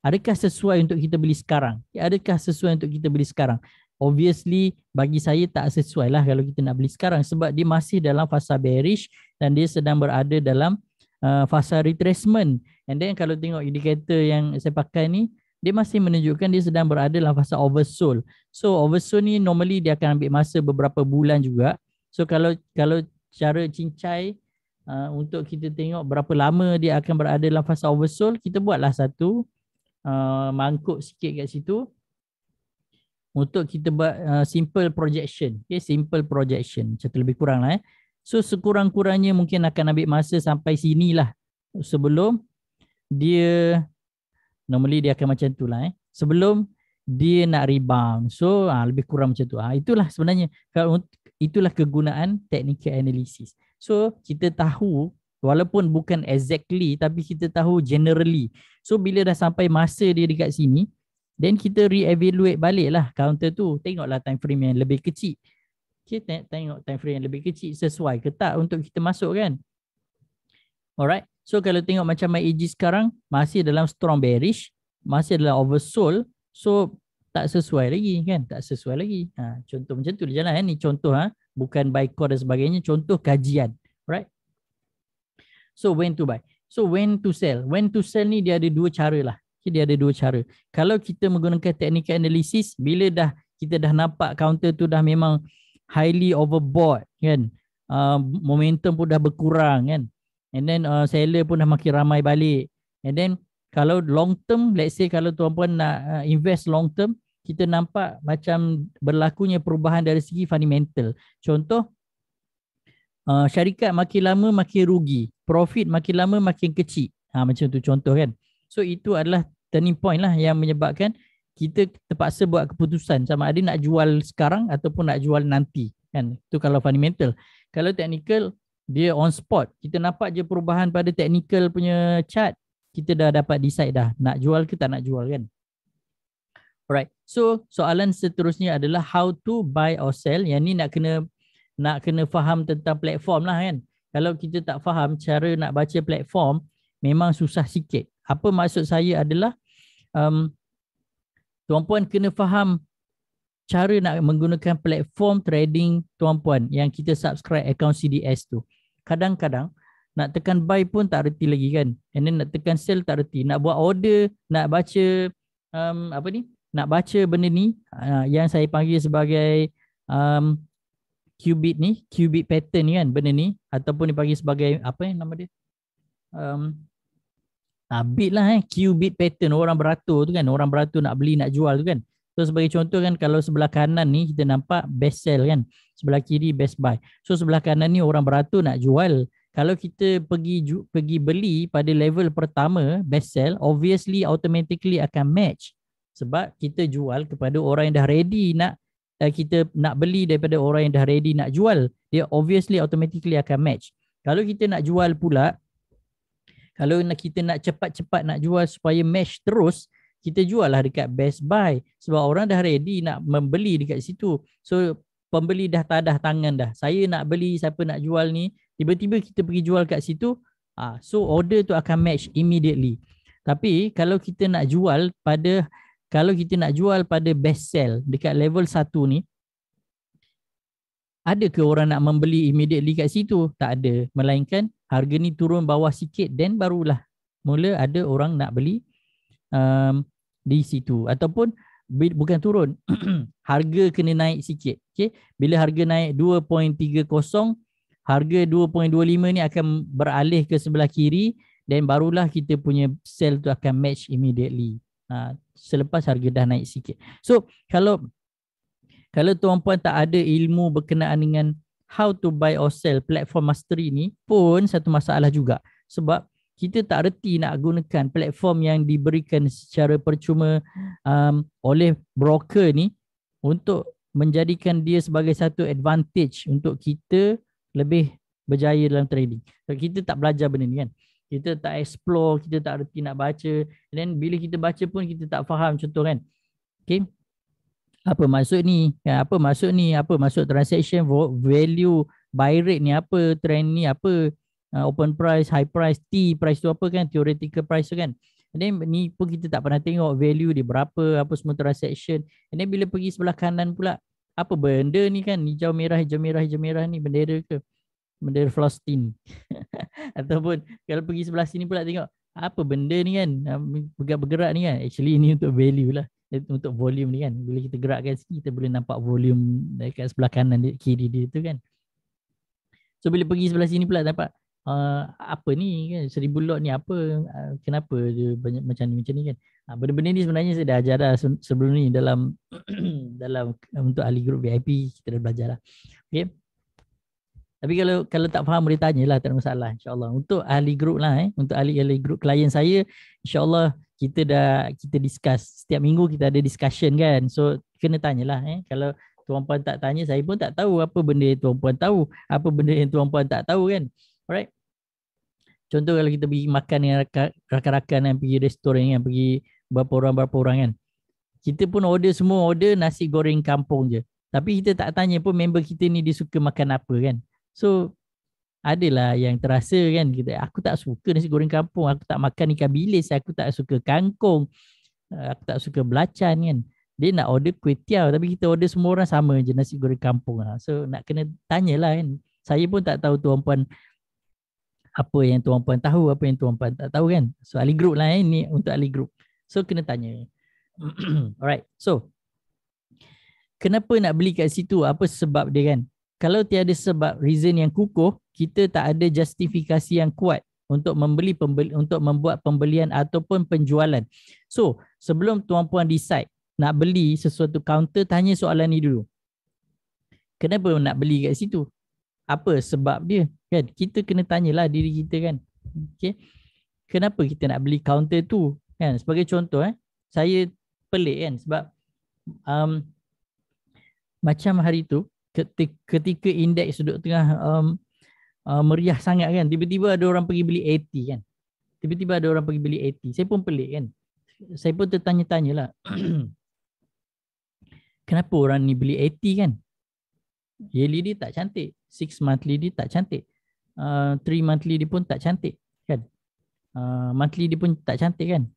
Adakah sesuai untuk kita beli sekarang? Adakah sesuai untuk kita beli sekarang? Obviously bagi saya tak sesuai lah kalau kita nak beli sekarang. Sebab dia masih dalam fasa bearish dan dia sedang berada dalam fasa retracement. And then kalau tengok indikator yang saya pakai ni, dia masih menunjukkan dia sedang berada dalam fasa oversold. So oversold ni normally dia akan ambil masa beberapa bulan juga. So kalau cara cincai untuk kita tengok berapa lama dia akan berada dalam fasa oversold, kita buatlah satu mangkuk sikit kat situ untuk kita buat simple projection. Okay, simple projection macam tu lebih kurang lah. So sekurang-kurangnya mungkin akan ambil masa sampai sini lah sebelum dia, normally dia akan macam tu lah sebelum dia nak rebound. So lebih kurang macam tu. Itulah sebenarnya, itulah kegunaan technical analysis. So kita tahu walaupun bukan exactly tapi kita tahu generally. So bila dah sampai masa dia dekat sini, then kita re-evaluate balik lah counter tu. Tengoklah time frame yang lebih kecil. Okay, tengok time frame yang lebih kecil sesuai ke tak untuk kita masuk kan. Alright. So kalau tengok macam MyEG sekarang masih dalam strong bearish, masih dalam oversold. So tak sesuai lagi kan, tak sesuai lagi. Contoh macam tu dia jalan ni contoh bukan buy call dan sebagainya, contoh kajian. Right? So when to buy? So when to sell? When to sell ni dia ada dua cara lah. Okay, dia ada dua cara. Kalau kita menggunakan technical analysis, bila kita dah nampak counter tu dah memang highly overbought kan, momentum pun dah berkurang kan, and then seller pun dah makin ramai balik, and then kalau long term, let's say kalau tuan-puan nak invest long term, kita nampak macam berlakunya perubahan dari segi fundamental. Contoh, syarikat makin lama makin rugi, profit makin lama makin kecil. Macam tu contoh kan. So itu adalah turning point lah yang menyebabkan kita terpaksa buat keputusan sama ada nak jual sekarang ataupun nak jual nanti kan. Itu kalau fundamental. Kalau technical, dia on spot. Kita nampak je perubahan pada technical punya chart, kita dah dapat decide dah nak jual ke tak nak jual kan. Alright. So soalan seterusnya adalah how to buy or sell. Yang ni nak kena faham tentang platform lah kan. Kalau kita tak faham cara nak baca platform, memang susah sikit. Apa maksud saya adalah tuan-puan kena faham cara nak menggunakan platform trading tuan-puan yang kita subscribe account CDS tu. Kadang-kadang nak tekan buy pun tak reti lagi kan. And then nak tekan sell tak reti. Nak buat order, nak baca nak baca benda ni yang saya panggil sebagai qubit ni, qubit pattern ni kan, benda ni, ataupun dipanggil sebagai apa nama dia? Bit lah qubit pattern, orang beratur tu kan, orang beratur nak beli nak jual tu kan. So sebagai contoh kan, kalau sebelah kanan ni kita nampak best sell kan, sebelah kiri best buy. So sebelah kanan ni orang beratur nak jual. Kalau kita pergi beli pada level pertama best sell, obviously automatically akan match sebab kita jual kepada orang yang dah ready kita nak beli daripada orang yang dah ready nak jual. Dia obviously automatically akan match. Kalau kita nak jual pula, kalau kita nak cepat-cepat nak jual supaya match terus, kita jual lah dekat best buy sebab orang dah ready nak membeli dekat situ. So pembeli dah tadah tangan dah, saya nak beli, siapa nak jual ni, tiba-tiba kita pergi jual kat situ, so order tu akan match immediately. Tapi kalau kita nak jual pada best sell dekat level 1 ni, ada ke orang nak membeli immediately kat situ? Tak ada. Melainkan harga ni turun bawah sikit, then barulah mula ada orang nak beli di situ. Ataupun bukan turun, harga kena naik sikit. Okay? Bila harga naik 2.30, harga 2.25 ni akan beralih ke sebelah kiri, dan barulah kita punya sell tu akan match immediately. Selepas harga dah naik sikit. So kalau tuan-puan tak ada ilmu berkenaan dengan how to buy or sell platform mastery ni pun satu masalah juga. Sebab kita tak reti nak gunakan platform yang diberikan secara percuma oleh broker ni untuk menjadikan dia sebagai satu advantage untuk kita lebih berjaya dalam trading. So, kita tak belajar benda ni kan. Kita tak explore, kita tak reti nak baca. Dan bila kita baca pun kita tak faham, contoh kan. Okay. Apa maksud ni? Apa maksud transaction value, buy rate ni apa, trend ni apa, open price, high price, T price tu apa kan, theoretical price tu kan. And then ni pun kita tak pernah tengok value dia berapa, apa semua transaction. And then bila pergi sebelah kanan pula, apa benda ni kan, hijau merah ni bendera ke? Bendera Palestin. Ataupun kalau pergi sebelah sini pula tengok, apa benda ni kan, bergerak ni kan. Actually ni untuk value lah, untuk volume ni kan. Bila kita gerakkan sini, kita boleh nampak volume dekat sebelah kanan kiri dia tu kan. So bila pergi sebelah sini pula dapat apa ni kan, 1000 lot ni apa, kenapa dia banyak macam ni kan. Benda-benda ni sebenarnya saya dah ajar dah sebelum ni dalam dalam untuk ahli grup VIP kita dah belajar lah. Okay. Tapi kalau tak faham boleh tanyalah, tak ada masalah, insya-Allah. Untuk ahli grup lah untuk ahli grup klien saya, insya-Allah kita discuss setiap minggu, kita ada discussion kan. So kena tanyalah kalau tuan-puan tak tanya, saya pun tak tahu apa benda yang tuan-puan tahu, apa benda yang tuan-puan tak tahu kan. Alright. Contoh kalau kita pergi makan dengan rakan-rakan yang pergi restoran yang pergi berapa orang kan. Kita pun order nasi goreng kampung je. Tapi kita tak tanya pun member kita ni dia suka makan apa kan. So adalah yang terasa kan, aku tak suka nasi goreng kampung, aku tak makan ikan bilis, aku tak suka kangkung, aku tak suka belacan kan. Dia nak order kuih tiaw, tapi kita order semua orang sama je nasi goreng kampung lah. So nak kena tanyalah kan. Saya pun tak tahu tuan-puan apa yang tuan-puan tahu, apa yang tuan-puan tak tahu kan. So ahli grup lah ni untuk ahli grup. So kena tanya. Alright. So kenapa nak beli kat situ? Apa sebab dia kan? Kalau tiada sebab, reason yang kukuh, kita tak ada justifikasi yang kuat untuk untuk membuat pembelian ataupun penjualan. So, sebelum tuan-puan decide nak beli sesuatu counter, tanya soalan ni dulu. Kenapa nak beli kat situ? Apa sebab dia? Kan? Kita kena tanyalah diri kita kan. Okay? Kenapa kita nak beli counter tu? Kan? Sebagai contoh, saya pelik kan sebab macam hari tu, ketika indeks duduk tengah meriah sangat kan, tiba-tiba ada orang pergi beli 80 kan. Tiba-tiba ada orang pergi beli 80. Saya pun pelik kan. Saya pun tertanya-tanyalah. Kenapa orang ni beli 80 kan? Yearly dia tak cantik. 6 monthly dia tak cantik. 3 monthly dia pun tak cantik kan. Monthly dia pun tak cantik kan.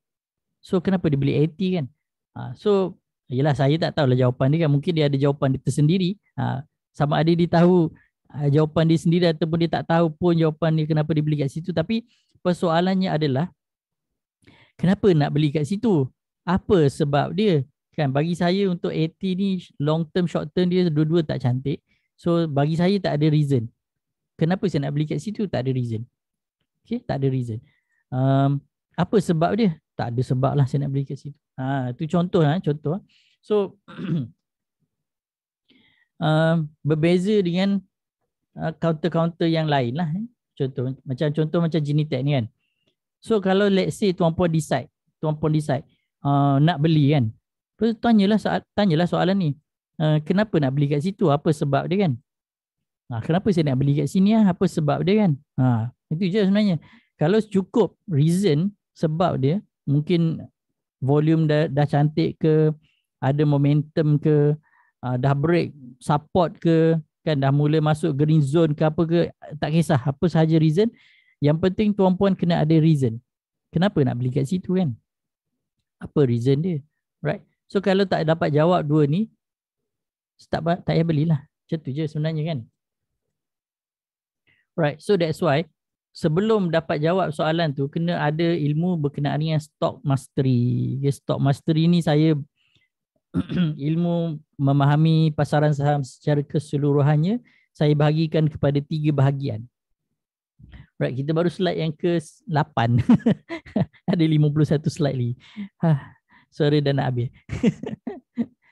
So kenapa dia beli 80 kan? So yelah, saya tak tahulah jawapan dia kan. Mungkin dia ada jawapan dia tersendiri. Sama ada dia tahu jawapan dia sendiri ataupun dia tak tahu pun jawapan dia kenapa dia beli kat situ. Tapi persoalannya adalah kenapa nak beli kat situ? Apa sebab dia? Kan bagi saya untuk 80 ni long term, short term dia dua-dua tak cantik. So bagi saya tak ada reason. Kenapa saya nak beli kat situ? Tak ada reason. Okay, tak ada reason. Apa sebab dia? Tak ada sebab lah saya nak beli kat situ. Itu contoh contoh. So berbeza dengan counter-counter yang lain lah. Contoh macam Genitech ni kan. So kalau let's say tuan-puan decide nak beli kan. Terus tanyalah soalan ni. Kenapa nak beli kat situ? Apa sebab dia kan? Kenapa saya nak beli kat sini? Apa sebab dia kan? Itu je sebenarnya. Kalau cukup reason, sebab dia, mungkin volume dah cantik ke, ada momentum ke, dah break support ke, kan dah mula masuk green zone ke apa ke, tak kisah apa sahaja reason. Yang penting tuan-puan kena ada reason. Kenapa nak beli kat situ kan? Apa reason dia? Right? So kalau tak dapat jawab dua ni, tak payah belilah. Macam tu je sebenarnya kan. Right, so that's why sebelum dapat jawab soalan tu kena ada ilmu berkenaan dengan stock mastery. Stock mastery ni saya ilmu memahami pasaran saham secara keseluruhannya saya bahagikan kepada 3 bahagian. Right, kita baru slide yang ke-8. Ada 51 slide lagi. Sorry dah nak habis.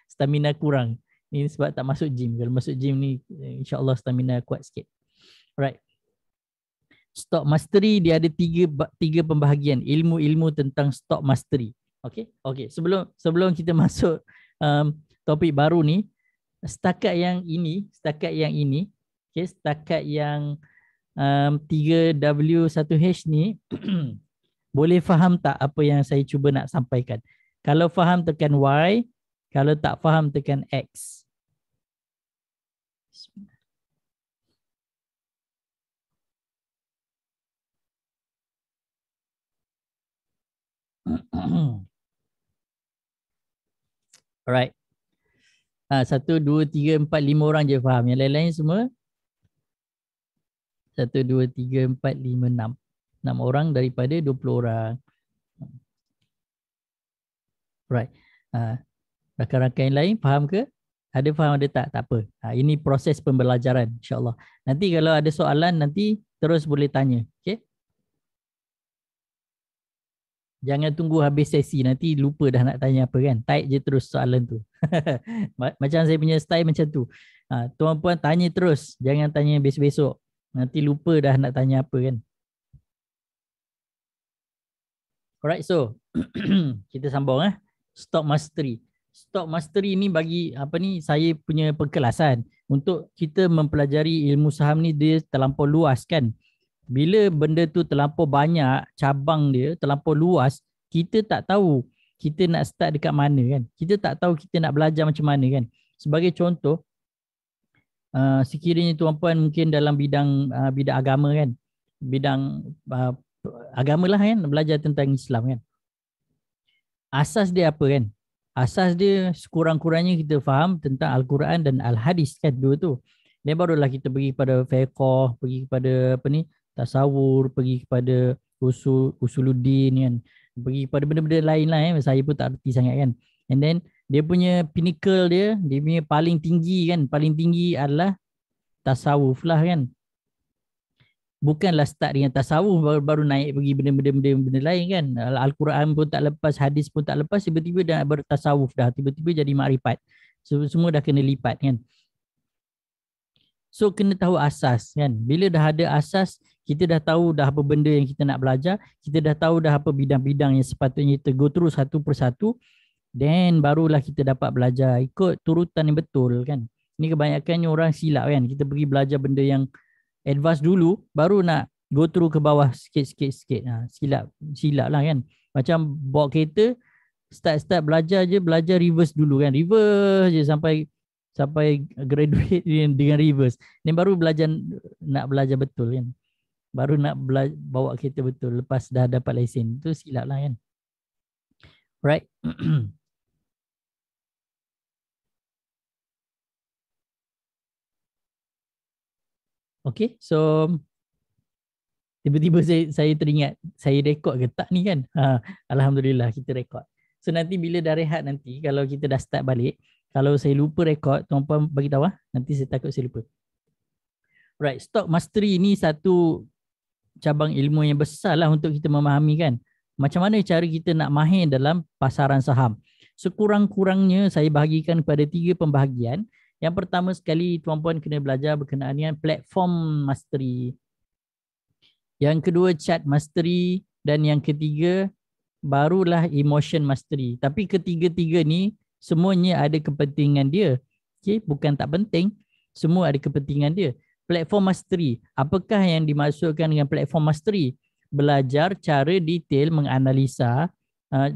Stamina kurang. Ini sebab tak masuk gym. Kalau masuk gym ni insya-Allah stamina kuat sikit. Right. Stock mastery dia ada tiga pembahagian ilmu-ilmu tentang stock mastery. Okey. Okey, sebelum kita masuk topik baru ni, setakat yang ini, okey, setakat yang 3W1H ni boleh faham tak apa yang saya cuba nak sampaikan? Kalau faham tekan Y, kalau tak faham tekan X. Alright. 1, 2, 3, 4, 5 orang je faham. Yang lain-lain semua 1, 2, 3, 4, 5, 6. 6 orang daripada 20 orang. Right. Rakan-rakan yang lain faham ke? Ada faham ada tak? Tak apa. Ini proses pembelajaran insyaAllah. Nanti kalau ada soalan nanti terus boleh tanya. Okay? Jangan tunggu habis sesi. Nanti lupa dah nak tanya apa kan. Type je terus soalan tu. Macam saya punya style macam tu. Tuan-puan tanya terus. Jangan tanya besok-besok. Nanti lupa dah nak tanya apa kan. Alright, so kita sambung stock mastery. Stock mastery ni bagi apa ni saya punya perkelasan untuk kita mempelajari ilmu saham ni dia terlampau luas kan. Bila benda tu terlampau banyak cabang dia terlampau luas, kita tak tahu kita nak start dekat mana kan. Kita tak tahu kita nak belajar macam mana kan. Sebagai contoh, sekiranya tuan-puan mungkin dalam bidang agama kan. Bidang agama lah kan, belajar tentang Islam kan. Asas dia apa kan? Asas dia sekurang-kurangnya kita faham tentang Al-Quran dan Al-Hadis kan, dua tu. Dan barulah kita pergi kepada fiqh, pergi kepada apa ni, tasawur, pergi kepada usuluddin kan. Pergi kepada benda-benda lain lah saya pun tak erti sangat kan. And then dia punya pinnacle dia punya paling tinggi kan, paling tinggi adalah tasawuf lah kan. Bukanlah start dengan tasawuf baru naik pergi benda-benda lain kan. Al-Quran pun tak lepas, hadis pun tak lepas, tiba-tiba dah bertasawuf dah, tiba-tiba jadi makrifat. Semua dah kena lipat kan. So kena tahu asas kan. Bila dah ada asas, kita dah tahu dah apa benda yang kita nak belajar, kita dah tahu dah apa bidang-bidang yang sepatutnya kita go through satu persatu, then barulah kita dapat belajar ikut turutan yang betul kan. Ini kebanyakannya orang silap kan. Kita pergi belajar benda yang advance dulu, baru nak go through ke bawah sikit-sikit. Silap lah kan. Macam bawa kereta, start belajar je, belajar reverse dulu kan. Reverse je sampai graduate dengan reverse. Ni baru nak belajar betul kan. Baru nak bawa kereta betul lepas dah dapat lesen. Itu silap lah kan. Right. Okay, so tiba-tiba saya teringat, saya rekod ke tak ni kan? Alhamdulillah kita rekod. So nanti bila dah rehat nanti, kalau kita dah start balik, kalau saya lupa rekod, tuan-puan bagi tahu nanti saya takut saya lupa. Right, stock mastery ni satu cabang ilmu yang besar lah untuk kita memahami kan. Macam mana cara kita nak mahir dalam pasaran saham. Sekurang-kurangnya saya bahagikan kepada 3 pembahagian. Yang pertama sekali tuan-puan kena belajar berkenaan dengan platform mastery. Yang kedua chart mastery dan yang ketiga barulah emotion mastery. Tapi ketiga-tiga ni semuanya ada kepentingan dia. Okay? Bukan tak penting, semua ada kepentingan dia. Platform mastery, apakah yang dimaksudkan dengan platform mastery? Belajar cara detail menganalisa,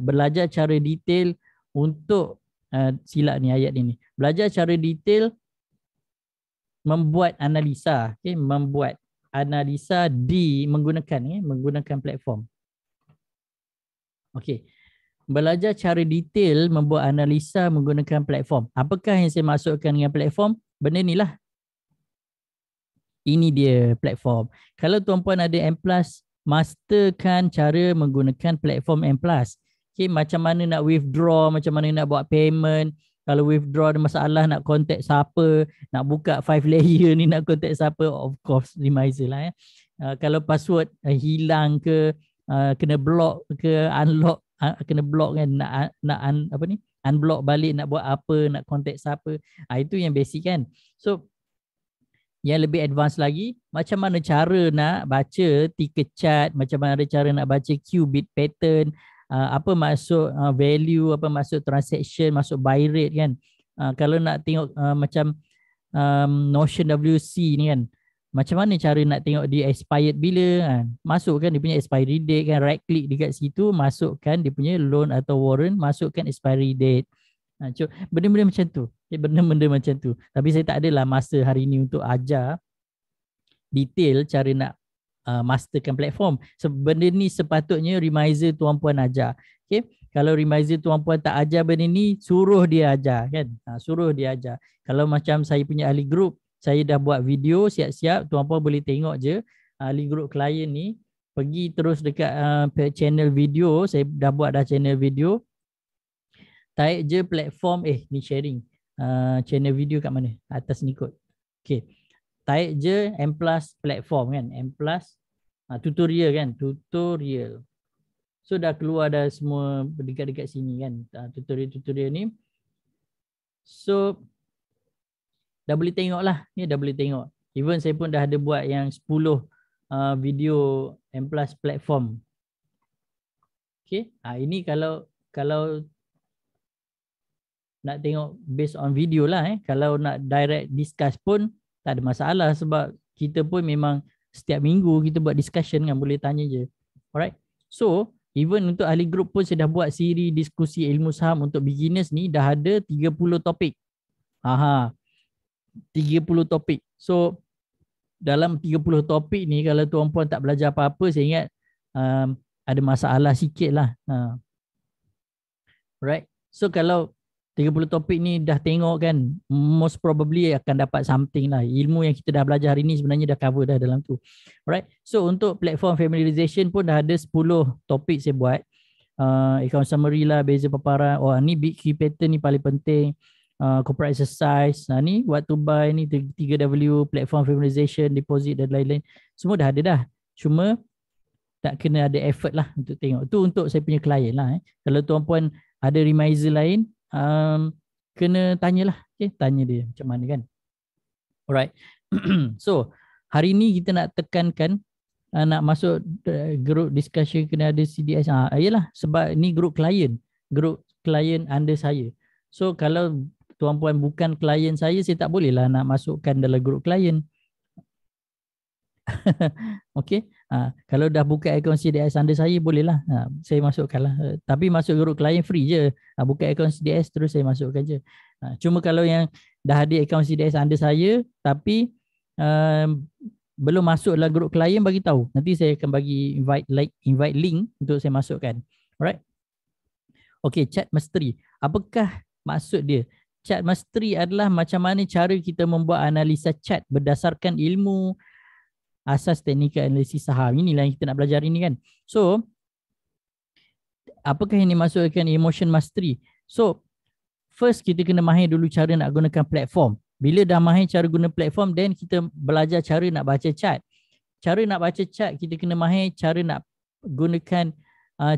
belajar cara detail untuk silap ni ayat ini. Belajar cara detail membuat analisa, okay? Membuat analisa menggunakan platform. Okey. Belajar cara detail membuat analisa menggunakan platform. Apakah yang saya masukkan dengan platform? Benda ni lah. Ini dia platform. Kalau tuan-puan ada M+, masterkan cara menggunakan platform M+. Okay, macam mana nak withdraw, macam mana nak buat payment. Kalau withdraw ada masalah, nak contact siapa, nak buka 5 layer ni nak contact siapa, of course Remizer lah. Kalau password hilang ke, kena block ke, unlock, kena block kan, apa ni, unblock balik, nak buat apa, nak contact siapa. Itu yang basic kan. So yang lebih advance lagi, macam mana cara nak baca ticker chart, macam mana cara nak baca qubit pattern, apa maksud value, apa maksud transaction, maksud buy rate kan. Kalau nak tengok macam Notion WC ni kan, macam mana cara nak tengok dia expired bila kan. Masukkan dia punya expiry date kan, right click dekat situ, masukkan dia punya loan atau warrant, masukkan expiry date. Benda-benda macam tu. Benda-benda macam tu. Tapi saya tak adalah masa hari ni untuk ajar detail cara nak masterkan platform. Benda ni sepatutnya Remizer tuan-puan ajar. Okay? Kalau Remizer tuan-puan tak ajar benda ni, suruh dia ajar kan. Suruh dia ajar. Kalau macam saya punya ahli group, saya dah buat video siap-siap, tuan-puan boleh tengok je ahli group klien ni. Pergi terus dekat channel video, saya dah buat dah channel video. Tarik je platform, ni sharing. Channel video kat mana? Atas ni kot. Okay. Tarik je M+ platform kan. M+ tutorial kan. Tutorial. So dah keluar dah semua dekat-dekat sini kan. Tutorial-tutorial ni. So dah boleh tengok lah. Ni dah boleh tengok. Even saya pun dah ada buat yang 10 video M+ platform. Okay. Ini kalau nak tengok based on video lah. Kalau nak direct discuss pun tak ada masalah, sebab kita pun memang setiap minggu kita buat discussion kan, boleh tanya je. Alright. So even untuk ahli group pun saya dah buat siri diskusi ilmu saham untuk beginners ni, dah ada 30 topik. 30 topik. So dalam 30 topik ni, kalau tuan-puan tak belajar apa-apa, saya ingat ada masalah sikit lah. Right. So kalau 30 topik ni dah tengok kan, most probably akan dapat something lah. Ilmu yang kita dah belajar hari ni sebenarnya dah cover dah dalam tu. Alright. So untuk platform familiarization pun dah ada 10 topik saya buat. Account summary lah, beza paparan. Ni big key pattern ni paling penting. Corporate exercise. Ni what to buy ni, 3W, platform familiarization, deposit dan lain-lain. Semua dah ada dah. Cuma tak kena ada effort lah untuk tengok. Tu untuk saya punya klien lah. Kalau tuan-puan ada Remizer lain, kena tanyalah. Tanya dia macam mana kan. Alright. So hari ni kita nak tekankan nak masuk group discussion kena ada CDS. Yalah, sebab ni group klien under saya. So kalau tuan-puan bukan klien saya tak boleh lah nak masukkan dalam group klien. Okay. Kalau dah buka akaun CDS under saya, bolehlah. Saya masukkan lah. Tapi masuk group klien free je. Buka akaun CDS terus saya masukkan je. Cuma kalau yang dah ada akaun CDS under saya tapi belum masuk dalam group klien, bagi tahu. Nanti saya akan bagi invite link untuk saya masukkan. Alright. Okay, chat mastery. Apakah maksud dia? Chat mastery adalah macam mana cara kita membuat analisa chat berdasarkan ilmu asas teknikal analisis saham. Inilah yang kita nak belajar ini kan. So, apakah yang dimaksudkan emotion mastery? So, first kita kena mahir dulu cara nak gunakan platform. Bila dah mahir cara guna platform, then kita belajar cara nak baca chart. Cara nak baca chart, kita kena mahir cara nak gunakan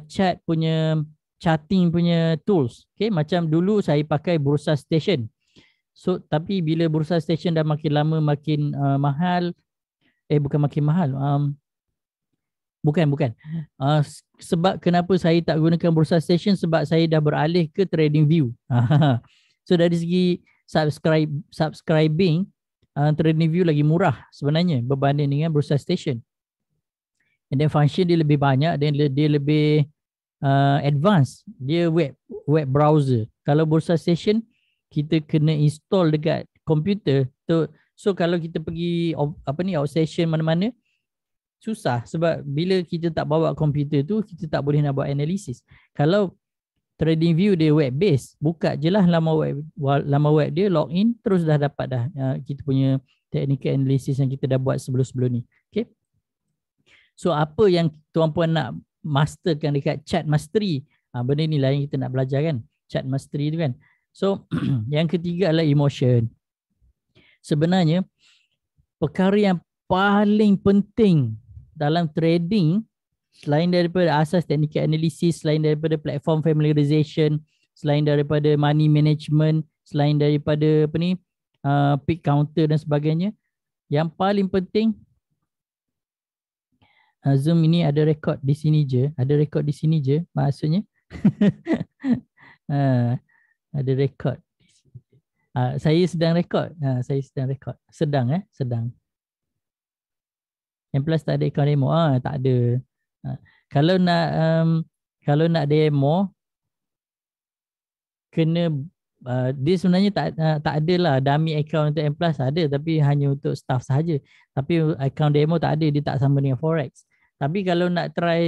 chart punya, charting punya tools. Okay, macam dulu saya pakai Bursa Station. So, tapi bila Bursa Station dah makin lama makin mahal, bukan makin mahal. Bukan. Sebab kenapa saya tak gunakan Bursa Station, sebab saya dah beralih ke TradingView. So dari segi subscribing, TradingView lagi murah sebenarnya berbanding dengan Bursa Station. And then function dia lebih banyak dan dia lebih advance. Dia web browser. Kalau Bursa Station kita kena install dekat komputer tu. So kalau kita pergi outstation mana-mana, Susah sebab bila kita tak bawa komputer tu, kita tak boleh nak buat analisis. Kalau TradingView dia web based, buka je lah laman web dia, login, terus dah dapat dah kita punya technical analysis yang kita dah buat sebelum-sebelum ni. Okay. So apa yang tuan-puan nak masterkan dekat chart mastery, benda ni lah yang kita nak belajar kan, chart mastery tu kan. So yang ketiga adalah emotion. Sebenarnya perkara yang paling penting dalam trading, selain daripada asas technical analysis, selain daripada platform familiarization, selain daripada money management, selain daripada apa ni, peak counter dan sebagainya, yang paling penting, Zoom ini ada rekod di sini je, maksudnya ada rekod. Saya sedang rekod. Sedang. Yang plus tak ada account demo. Tak ada. Kalau nak demo, kena dia sebenarnya tak ada lah dummy account untuk M Plus, ada tapi hanya untuk staff sahaja. Tapi account demo tak ada, dia tak sama dengan Forex. Tapi kalau nak try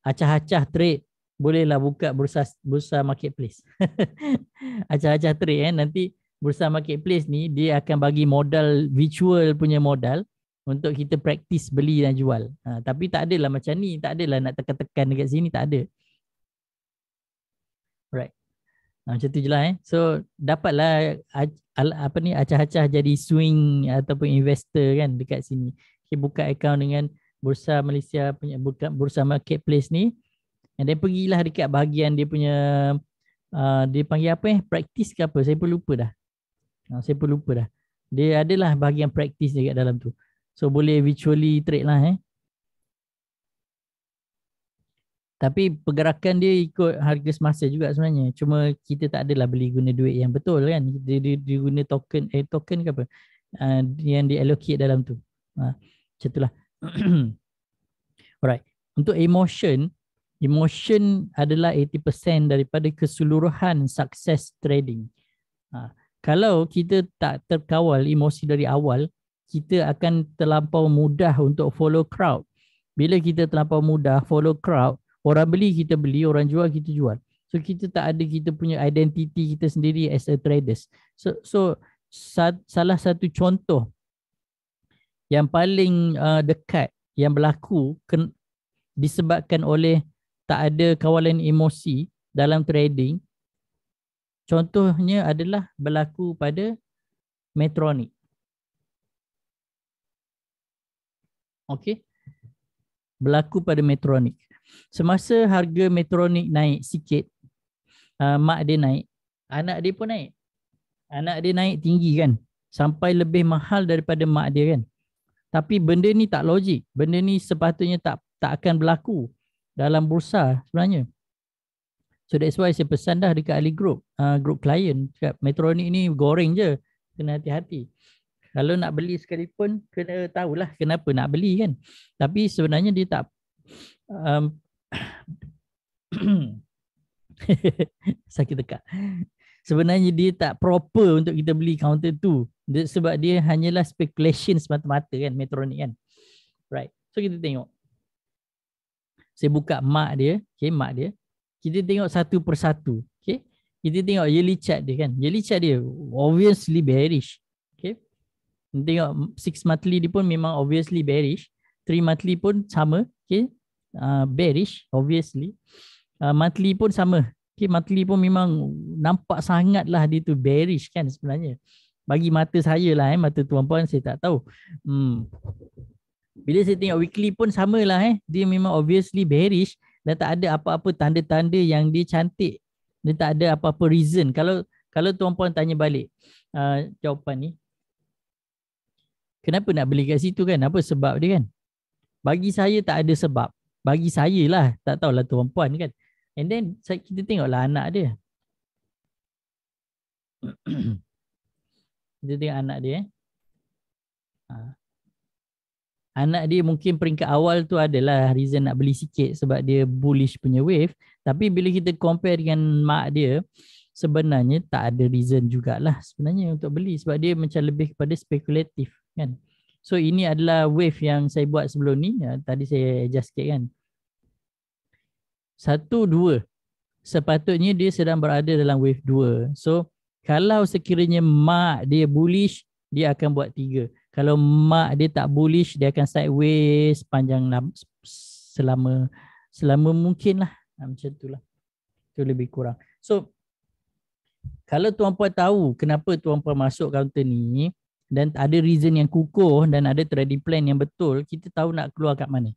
acah-acah trade, bolehlah buka bursa marketplace. Acah-acah trade nanti bursa marketplace ni dia akan bagi modal, virtual punya modal untuk kita praktis beli dan jual. Tapi tak adalah macam ni, tak adalah nak tekan-tekan dekat sini, tak ada. Right. Macam tu je lah. So dapatlah acah-acah jadi swing ataupun investor kan dekat sini. Okay, buka account dengan Bursa Malaysia punya, bursa marketplace ni, and then pergilah dekat bahagian dia punya dia panggil apa practice ke apa, saya pun lupa dah. Dia adalah bahagian practice dekat dalam tu. So boleh virtually trade lah. Tapi pergerakan dia ikut harga semasa juga sebenarnya. Cuma kita tak adalah beli guna duit yang betul kan. Dia guna token ke apa yang diallocate dalam tu. Macam itulah. Alright. Untuk emotion adalah 80% daripada keseluruhan sukses trading. Kalau kita tak terkawal emosi dari awal, kita akan terlampau mudah untuk follow crowd. Bila kita terlampau mudah follow crowd, orang beli kita beli, orang jual kita jual. So kita tak ada kita punya identity kita sendiri as a traders. So salah satu contoh yang paling dekat yang berlaku disebabkan oleh tak ada kawalan emosi dalam trading, contohnya adalah berlaku pada Medtronic. Okey. Berlaku pada Medtronic. Semasa harga Medtronic naik sikit, mak dia naik, anak dia pun naik. Anak dia naik tinggi kan, sampai lebih mahal daripada mak dia kan. Tapi benda ni tak logik. Benda ni sepatutnya tak akan berlaku dalam bursa sebenarnya. So that's why saya pesan dah dekat ahli group client, cakap Medtronic ni goreng je, kena hati-hati. Kalau nak beli sekalipun, kena tahulah kenapa nak beli kan. Tapi sebenarnya dia tak sakit tekak. Sebenarnya dia tak proper untuk kita beli counter tu. Sebab dia hanyalah speculation semata-mata kan, Medtronic kan. Right. So kita tengok. Saya buka mak dia. Okay, mak dia. Kita tengok satu persatu. Okay. Kita tengok yearly chart dia kan. Yearly chart dia obviously bearish. Okay. Kita tengok 6 monthly dia pun memang obviously bearish. 3 monthly pun sama. Okay. Bearish obviously. Monthly pun sama. Okay, monthly pun memang nampak sangatlah dia tu bearish kan sebenarnya. Bagi mata saya lah, mata tuan-puan saya tak tahu. Bila saya tengok weekly pun sama lah, dia memang obviously bearish dan tak ada apa-apa tanda-tanda yang dia cantik. Dia tak ada apa-apa reason. Kalau tuan-puan tanya balik jawapan ni, kenapa nak beli kat situ kan? Apa sebab dia kan? Bagi saya tak ada sebab. Bagi saya lah, tak tahulah tuan-puan kan. And then kita tengoklah anak dia. Kita tengok anak dia. Anak dia mungkin peringkat awal tu adalah reason nak beli sikit sebab dia bullish punya wave. Tapi bila kita compare dengan mak dia, sebenarnya tak ada reason jugalah sebenarnya untuk beli. Sebab dia macam lebih kepada spekulatif kan. So ini adalah wave yang saya buat sebelum ni. Tadi saya adjust sikit kan. 1, 2. Sepatutnya dia sedang berada dalam wave 2. So kalau sekiranya mak dia bullish, dia akan buat 3. Kalau mak dia tak bullish, dia akan sideways panjang selama mungkin lah. Macam tu lah. Itu lebih kurang. So kalau tuan-puan tahu kenapa tuan-puan masuk counter ni dan ada reason yang kukuh dan ada trading plan yang betul, kita tahu nak keluar kat mana.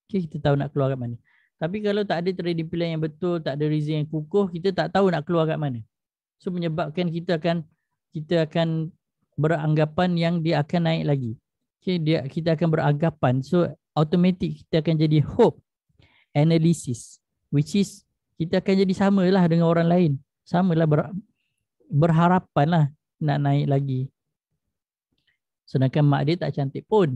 Okay, kita tahu nak keluar kat mana. Tapi kalau tak ada trading plan yang betul, tak ada reason yang kukuh, kita tak tahu nak keluar kat mana. So menyebabkan kita akan beranggapan yang dia akan naik lagi. Okay, kita akan beranggapan. So automatic kita akan jadi hope analysis, which is kita akan jadi samalah dengan orang lain. Samalah berharapan lah nak naik lagi. Sedangkan mak dia tak cantik pun.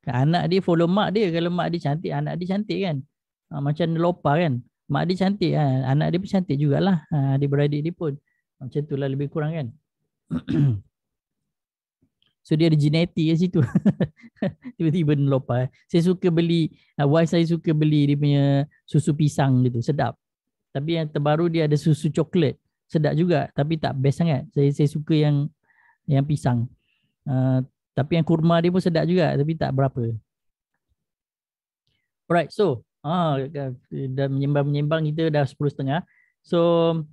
Anak dia follow mak dia. Kalau mak dia cantik, anak dia cantik kan. Macam Nelopa kan. Mak dia cantik, anak dia pun cantik jugalah. Adik-beradik dia pun. Macam tu lah lebih kurang kan. So dia ada genetik kat situ. Tiba-tiba Nelopa. Saya suka beli, wife saya suka beli dia punya susu pisang gitu. Sedap. Tapi yang terbaru dia ada susu coklat. Sedap juga. Tapi tak best sangat. Saya suka yang pisang. Tapi yang kurma dia pun sedap juga. Tapi tak berapa. Alright, so dah menyembang kita dah 10.30. So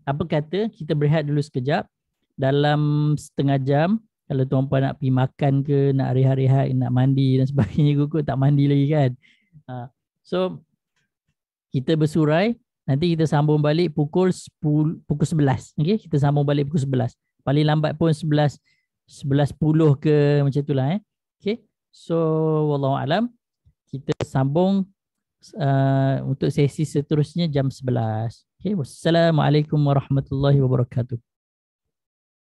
apa kata kita berehat dulu sekejap. Dalam setengah jam, kalau tuan-puan nak pergi makan ke, nak rehat-rehat, nak mandi dan sebagainya, kukuk tak mandi lagi kan. So kita bersurai. Nanti kita sambung balik pukul 11. Okay? Kita sambung balik pukul 11. Paling lambat pun 11.10 ke macam itulah. Okay? So wallahu alam. Kita sambung untuk sesi seterusnya jam 11. Okay? Wassalamualaikum warahmatullahi wabarakatuh.